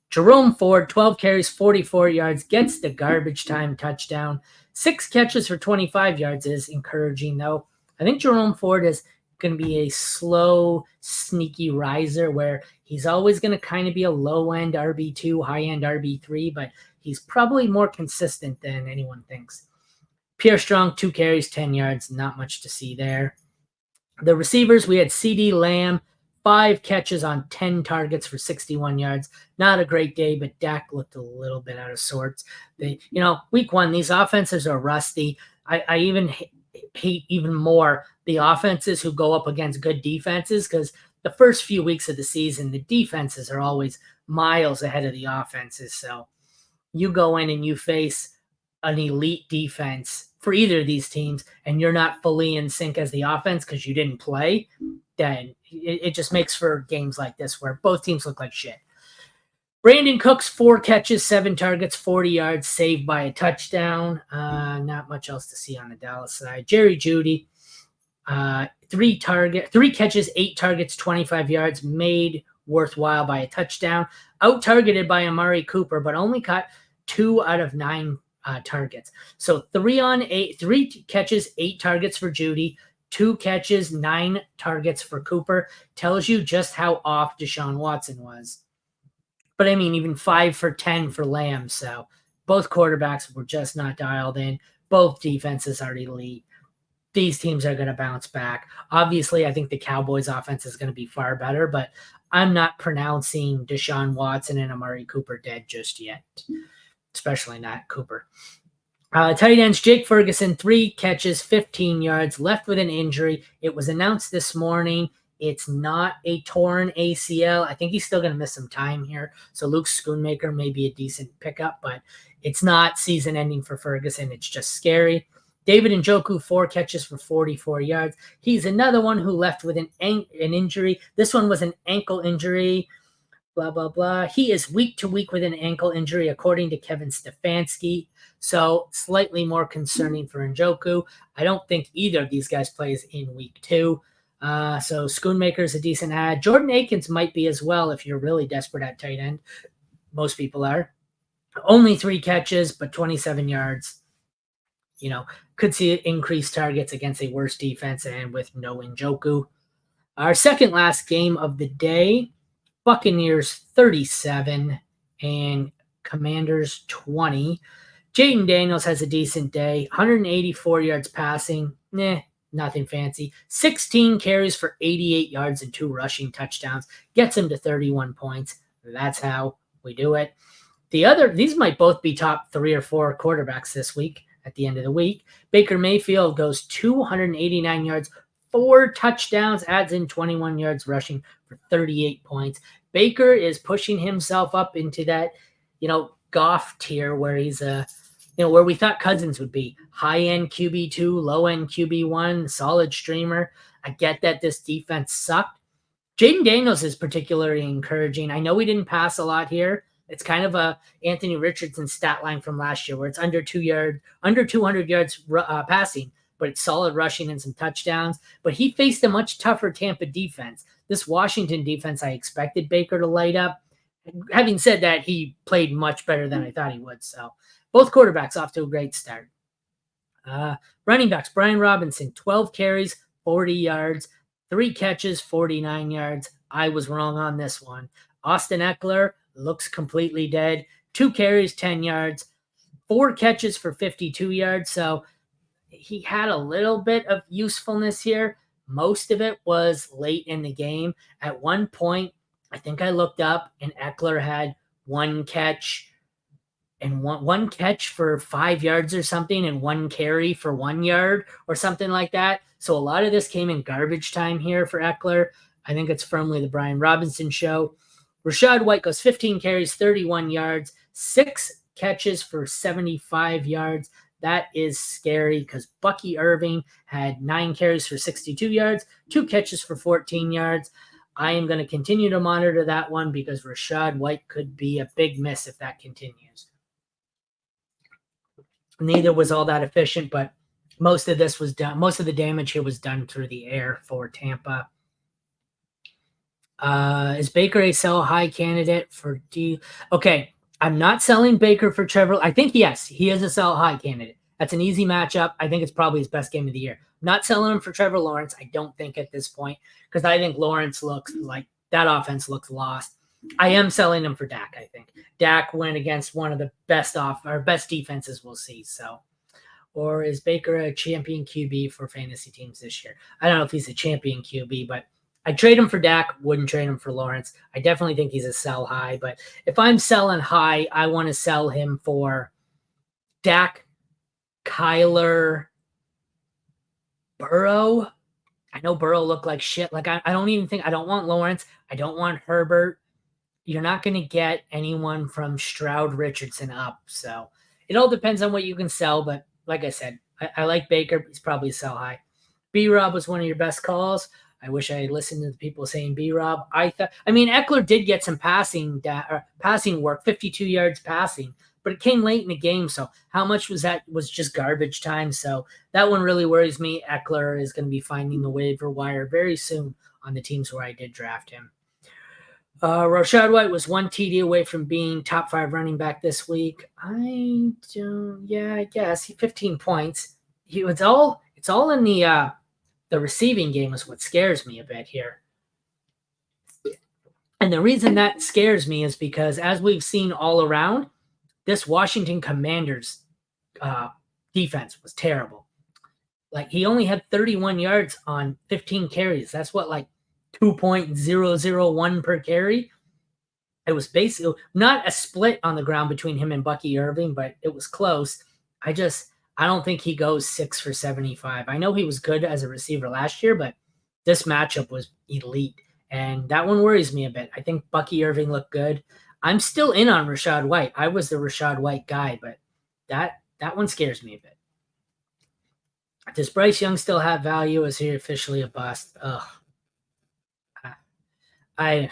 A: Jerome Ford, 12 carries, 44 yards, gets the garbage time touchdown. 6 catches for 25 yards is encouraging, though. I think Jerome Ford is going to be a slow, sneaky riser where he's always going to kind of be a low-end RB2, high-end RB3, but he's probably more consistent than anyone thinks. Pierre Strong, 2 carries, 10 yards, not much to see there. The receivers, we had CeeDee Lamb, 5 catches on 10 targets for 61 yards. Not a great day, but Dak looked a little bit out of sorts. Week 1, these offenses are rusty. I even hate even more the offenses who go up against good defenses, because the first few weeks of the season, the defenses are always miles ahead of the offenses. So you go in and you face an elite defense for either of these teams, and you're not fully in sync as the offense because you didn't play, then it just makes for games like this where both teams look like shit. Brandon Cooks, 4 catches, 7 targets, 40 yards, saved by a touchdown. Not much else to see on the Dallas side. Jerry Jeudy, 3 catches, 8 targets, 25 yards, made worthwhile by a touchdown. Out-targeted by Amari Cooper, but only caught 2 out of 9 targets. So 3 catches, 8 targets for Jeudy, 2 catches, 9 targets for Cooper. Tells you just how off Deshaun Watson was. But I mean, even 5 for 10 for Lamb. So both quarterbacks were just not dialed in. Both defenses are elite. These teams are going to bounce back. Obviously, I think the Cowboys offense is going to be far better, but I'm not pronouncing Deshaun Watson and Amari Cooper dead just yet, especially not Cooper. Tight ends, Jake Ferguson, 3 catches, 15 yards, left with an injury. It was announced this morning. It's not a torn ACL. I think he's still going to miss some time here. So Luke Schoonmaker may be a decent pickup, but it's not season ending for Ferguson. It's just scary. David Njoku, 4 catches for 44 yards. He's another one who left with an injury. This one was an ankle injury. Blah, blah, blah. He is week to week with an ankle injury, according to Kevin Stefanski. So slightly more concerning for Njoku. I don't think either of these guys plays in week 2. So Schoonmaker is a decent add. Jordan Akins might be as well if you're really desperate at tight end. Most people are. Only 3 catches, but 27 yards. Could see increased targets against a worse defense and with no Njoku. Our second last game of the day, Buccaneers 37 and Commanders 20. Jaden Daniels has a decent day. 184 yards passing. Nothing fancy. 16 carries for 88 yards and 2 rushing touchdowns. Gets him to 31 points. That's how we do it. These might both be top 3 or 4 quarterbacks this week at the end of the week. Baker Mayfield goes 289 yards, 4 touchdowns, adds in 21 yards rushing for 38 points. Baker is pushing himself up into that, Goff tier where he's where we thought Cousins would be. High-end QB2, low-end QB1, solid streamer. I get that this defense sucked. Jaden Daniels is particularly encouraging. I know we didn't pass a lot here. It's kind of a Anthony Richardson stat line from last year where it's under 200 yards passing, but it's solid rushing and some touchdowns. But he faced a much tougher Tampa defense. This Washington defense, I expected Baker to light up. Having said that, he played much better than I thought he would. So both quarterbacks off to a great start. Running backs, Brian Robinson, 12 carries, 40 yards, 3 catches, 49 yards. I was wrong on this one. Austin Eckler looks completely dead. 2 carries, 10 yards, 4 catches for 52 yards. So he had a little bit of usefulness here. Most of it was late in the game. At one point, I think I looked up and Eckler had 1 catch and one catch for 5 yards or something and 1 carry for 1 yard or something like that. So a lot of this came in garbage time here for Eckler. I think it's firmly the Brian Robinson show. Rachaad White goes 15 carries, 31 yards, 6 catches for 75 yards. That is scary because Bucky Irving had 9 carries for 62 yards, 2 catches for 14 yards. I am going to continue to monitor that one because Rachaad White could be a big miss if that continues. Neither was all that efficient, but most of this was done. Most of the damage here was done through the air for Tampa. Is Baker a sell high candidate for D? Okay, I'm not selling Baker for Trevor. I think, yes, he is a sell high candidate. That's an easy matchup. I think it's probably his best game of the year. Not selling him for Trevor Lawrence, I don't think at this point, because I think Lawrence looks like that offense looks lost. I am selling him for Dak, I think. Dak went against one of the best defenses we'll see. So, or is Baker a champion QB for fantasy teams this year? I don't know if he's a champion QB, but I'd trade him for Dak, wouldn't trade him for Lawrence. I definitely think he's a sell high, but if I'm selling high, I want to sell him for Dak, Kyler, Burrow. I know Burrow looked like shit. Like I don't want Lawrence. I don't want Herbert. You're not going to get anyone from Stroud Richardson up. So it all depends on what you can sell. But like I said, I like Baker. He's probably a sell high. B-Rob was one of your best calls. I wish I had listened to the people saying B-Rob. Eckler did get some passing work, 52 yards passing, but it came late in the game. So how much was that? Was just garbage time. So that one really worries me. Eckler is going to be finding the waiver wire very soon on the teams where I did draft him. Rachaad White was 1 TD away from being top 5 running back this week. I guess 15 points. It's all in the receiving game is what scares me a bit here. And the reason that scares me is because as we've seen all around, this Washington Commanders defense was terrible. Like he only had 31 yards on 15 carries. That's what, like 2.001 per carry. It was basically not a split on the ground between him and Bucky Irving, but it was close. I don't think he goes 6 for 75. I know he was good as a receiver last year, but this matchup was elite. And that one worries me a bit. I think Bucky Irving looked good. I'm still in on Rachaad White. I was the Rachaad White guy, but that one scares me a bit. Does Bryce Young still have value? Is he officially a bust? Ugh. I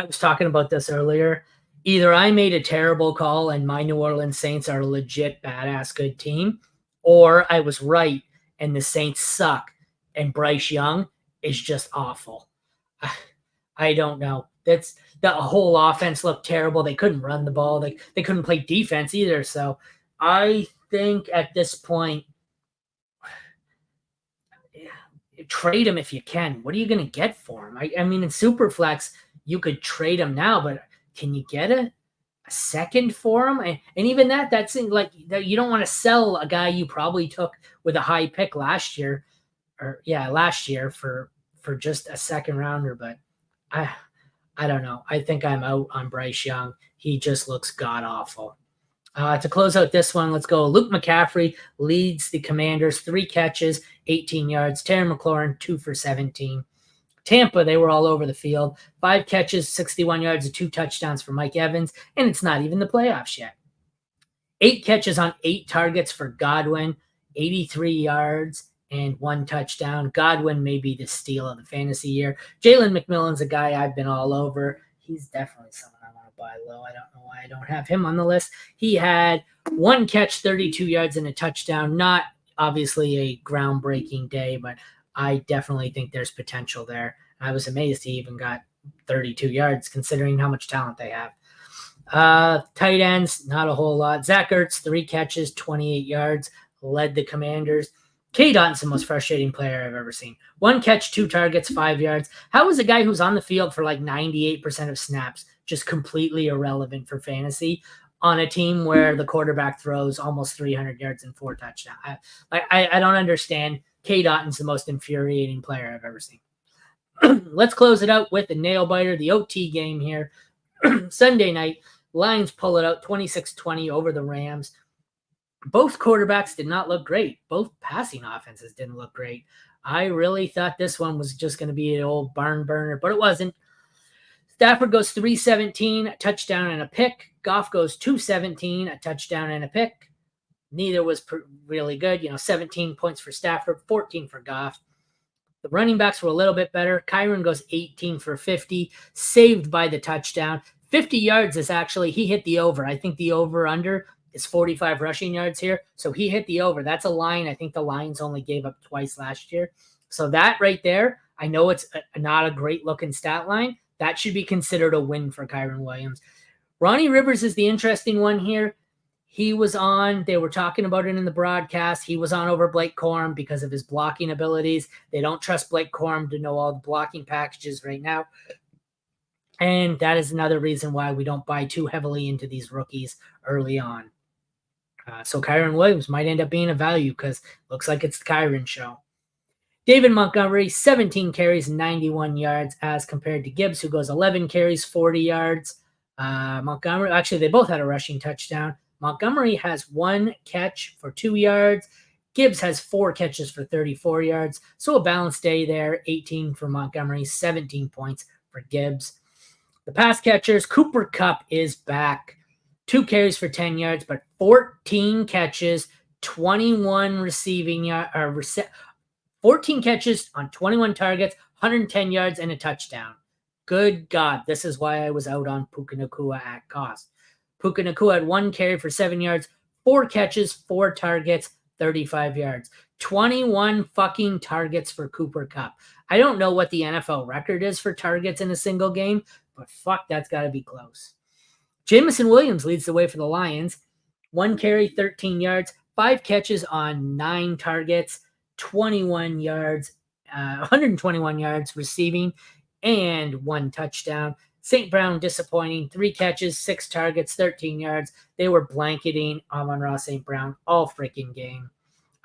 A: was talking about this earlier. Either I made a terrible call and my New Orleans Saints are a legit badass good team, or I was right and the Saints suck and Bryce Young is just awful. I don't know. The whole offense looked terrible. They couldn't run the ball. They couldn't play defense either. So I think at this point, trade him if you can. What are you going to get for him? I mean, in Superflex, you could trade him now, but can you get a second for him? And even that's like you don't want to sell a guy you probably took with a high pick last year for just a second rounder. But I don't know. I think I'm out on Bryce Young. He just looks god awful. To close out this one, let's go. Luke McCaffrey leads the Commanders, 3 catches, 18 yards. Terry McLaurin, 2 for 17. Tampa, they were all over the field. 5 catches, 61 yards, and 2 touchdowns for Mike Evans, and it's not even the playoffs yet. 8 catches on 8 targets for Godwin, 83 yards, and 1 touchdown. Godwin may be the steal of the fantasy year. Jalen McMillan's a guy I've been all over. He's definitely someone I want to buy low. I don't know why I don't have him on the list. He had 1 catch, 32 yards, and a touchdown. Not obviously a groundbreaking day, but I definitely think there's potential there. I was amazed he even got 32 yards considering how much talent they have. Tight ends, not a whole lot. Zach Ertz, 3 catches, 28 yards, led the Commanders. K. Dot's the most frustrating player I've ever seen. 1 catch, 2 targets, 5 yards. How is a guy who's on the field for like 98% of snaps just completely irrelevant for fantasy on a team where the quarterback throws almost 300 yards and 4 touchdowns? I don't understand. K. Dot's the most infuriating player I've ever seen. Let's close it out with a nail biter, the OT game here. Sunday night, Lions pull it out 26-20 over the Rams. Both quarterbacks did not look great. Both passing offenses didn't look great. I really thought this one was just going to be an old barn burner, but it wasn't. Stafford goes 317, a touchdown and a pick. Goff goes 217, a touchdown and a pick. Neither was really good. 17 points for Stafford, 14 for Goff. The running backs were a little bit better. Kyron goes 18 for 50, saved by the touchdown. 50 yards is actually, he hit the over. I think the over-under is 45 rushing yards here. So he hit the over. That's a line I think the Lions only gave up twice last year. So that right there, I know it's not a great-looking stat line. That should be considered a win for Kyron Williams. Ronnie Rivers is the interesting one here. He was on, they were talking about it in the broadcast. He was on over Blake Corum because of his blocking abilities. They don't trust Blake Corum to know all the blocking packages right now. And that is another reason why we don't buy too heavily into these rookies early on. So Kyron Williams might end up being a value because looks like it's the Kyron show. David Montgomery, 17 carries, 91 yards as compared to Gibbs, who goes 11 carries, 40 yards. Montgomery, actually, they both had a rushing touchdown. Montgomery has 1 catch for 2 yards. Gibbs has 4 catches for 34 yards. So a balanced day there, 18 for Montgomery, 17 points for Gibbs. The pass catchers, Cooper Kupp is back. 2 carries for 10 yards, but 14 catches, 21 receiving yards, 14 catches on 21 targets, 110 yards, and a touchdown. Good God, this is why I was out on Puka Nacua at cost. Puka Nacua had 1 carry for 7 yards, 4 catches, 4 targets, 35 yards. 21 fucking targets for Cooper Kupp. I don't know what the NFL record is for targets in a single game, but fuck, that's got to be close. Jamison Williams leads the way for the Lions. 1 carry, 13 yards, 5 catches on 9 targets, 21 yards, 121 yards receiving, and 1 touchdown. St. Brown disappointing, 3 catches, 6 targets, 13 yards. They were blanketing Amon-Ra St. Brown all freaking game.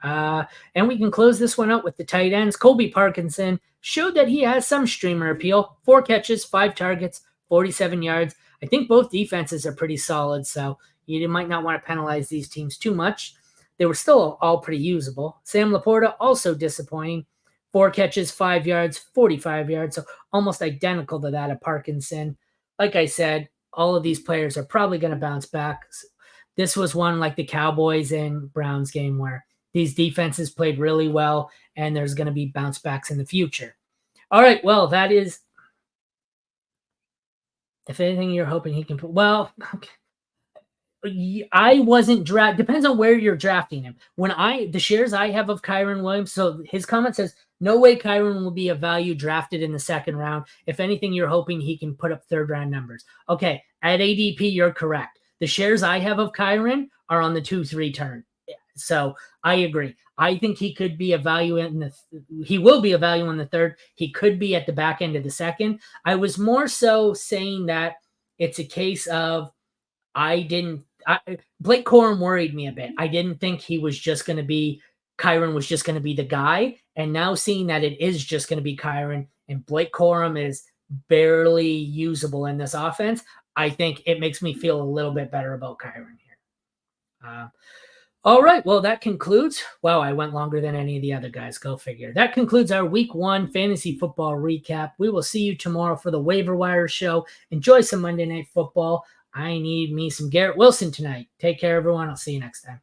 A: And we can close this one out with the tight ends. Colby Parkinson showed that he has some streamer appeal. 4 catches, 5 targets, 47 yards. I think both defenses are pretty solid, so you might not want to penalize these teams too much. They were still all pretty usable. Sam Laporta also disappointing. 4 catches, 5 yards, 45 yards, so almost identical to that of Parkinson. Like I said, all of these players are probably going to bounce back. This was one like the Cowboys and Browns game where these defenses played really well, and there's going to be bounce backs in the future. All right, well, that is, if anything you're hoping he can put, well, okay. I wasn't depends on where you're drafting him. The shares I have of Kyron Williams, so his comment says, no way Kyron will be a value drafted in the 2nd round. If anything, you're hoping he can put up 3rd round numbers. Okay, at ADP, you're correct. The shares I have of Kyron are on the 2-3 turn. So I agree. I think he could be a value he will be a value in the 3rd. He could be at the back end of the 2nd. I was more so saying that it's a case of Blake Corum worried me a bit. I didn't think Kyron was just going to be the guy. And now seeing that it is just going to be Kyron and Blake Corum is barely usable in this offense, I think it makes me feel a little bit better about Kyron here. All right. Well, that concludes. Wow, I went longer than any of the other guys. Go figure. That concludes our week 1 fantasy football recap. We will see you tomorrow for the waiver wire show. Enjoy some Monday Night Football. I need me some Garrett Wilson tonight. Take care, everyone. I'll see you next time.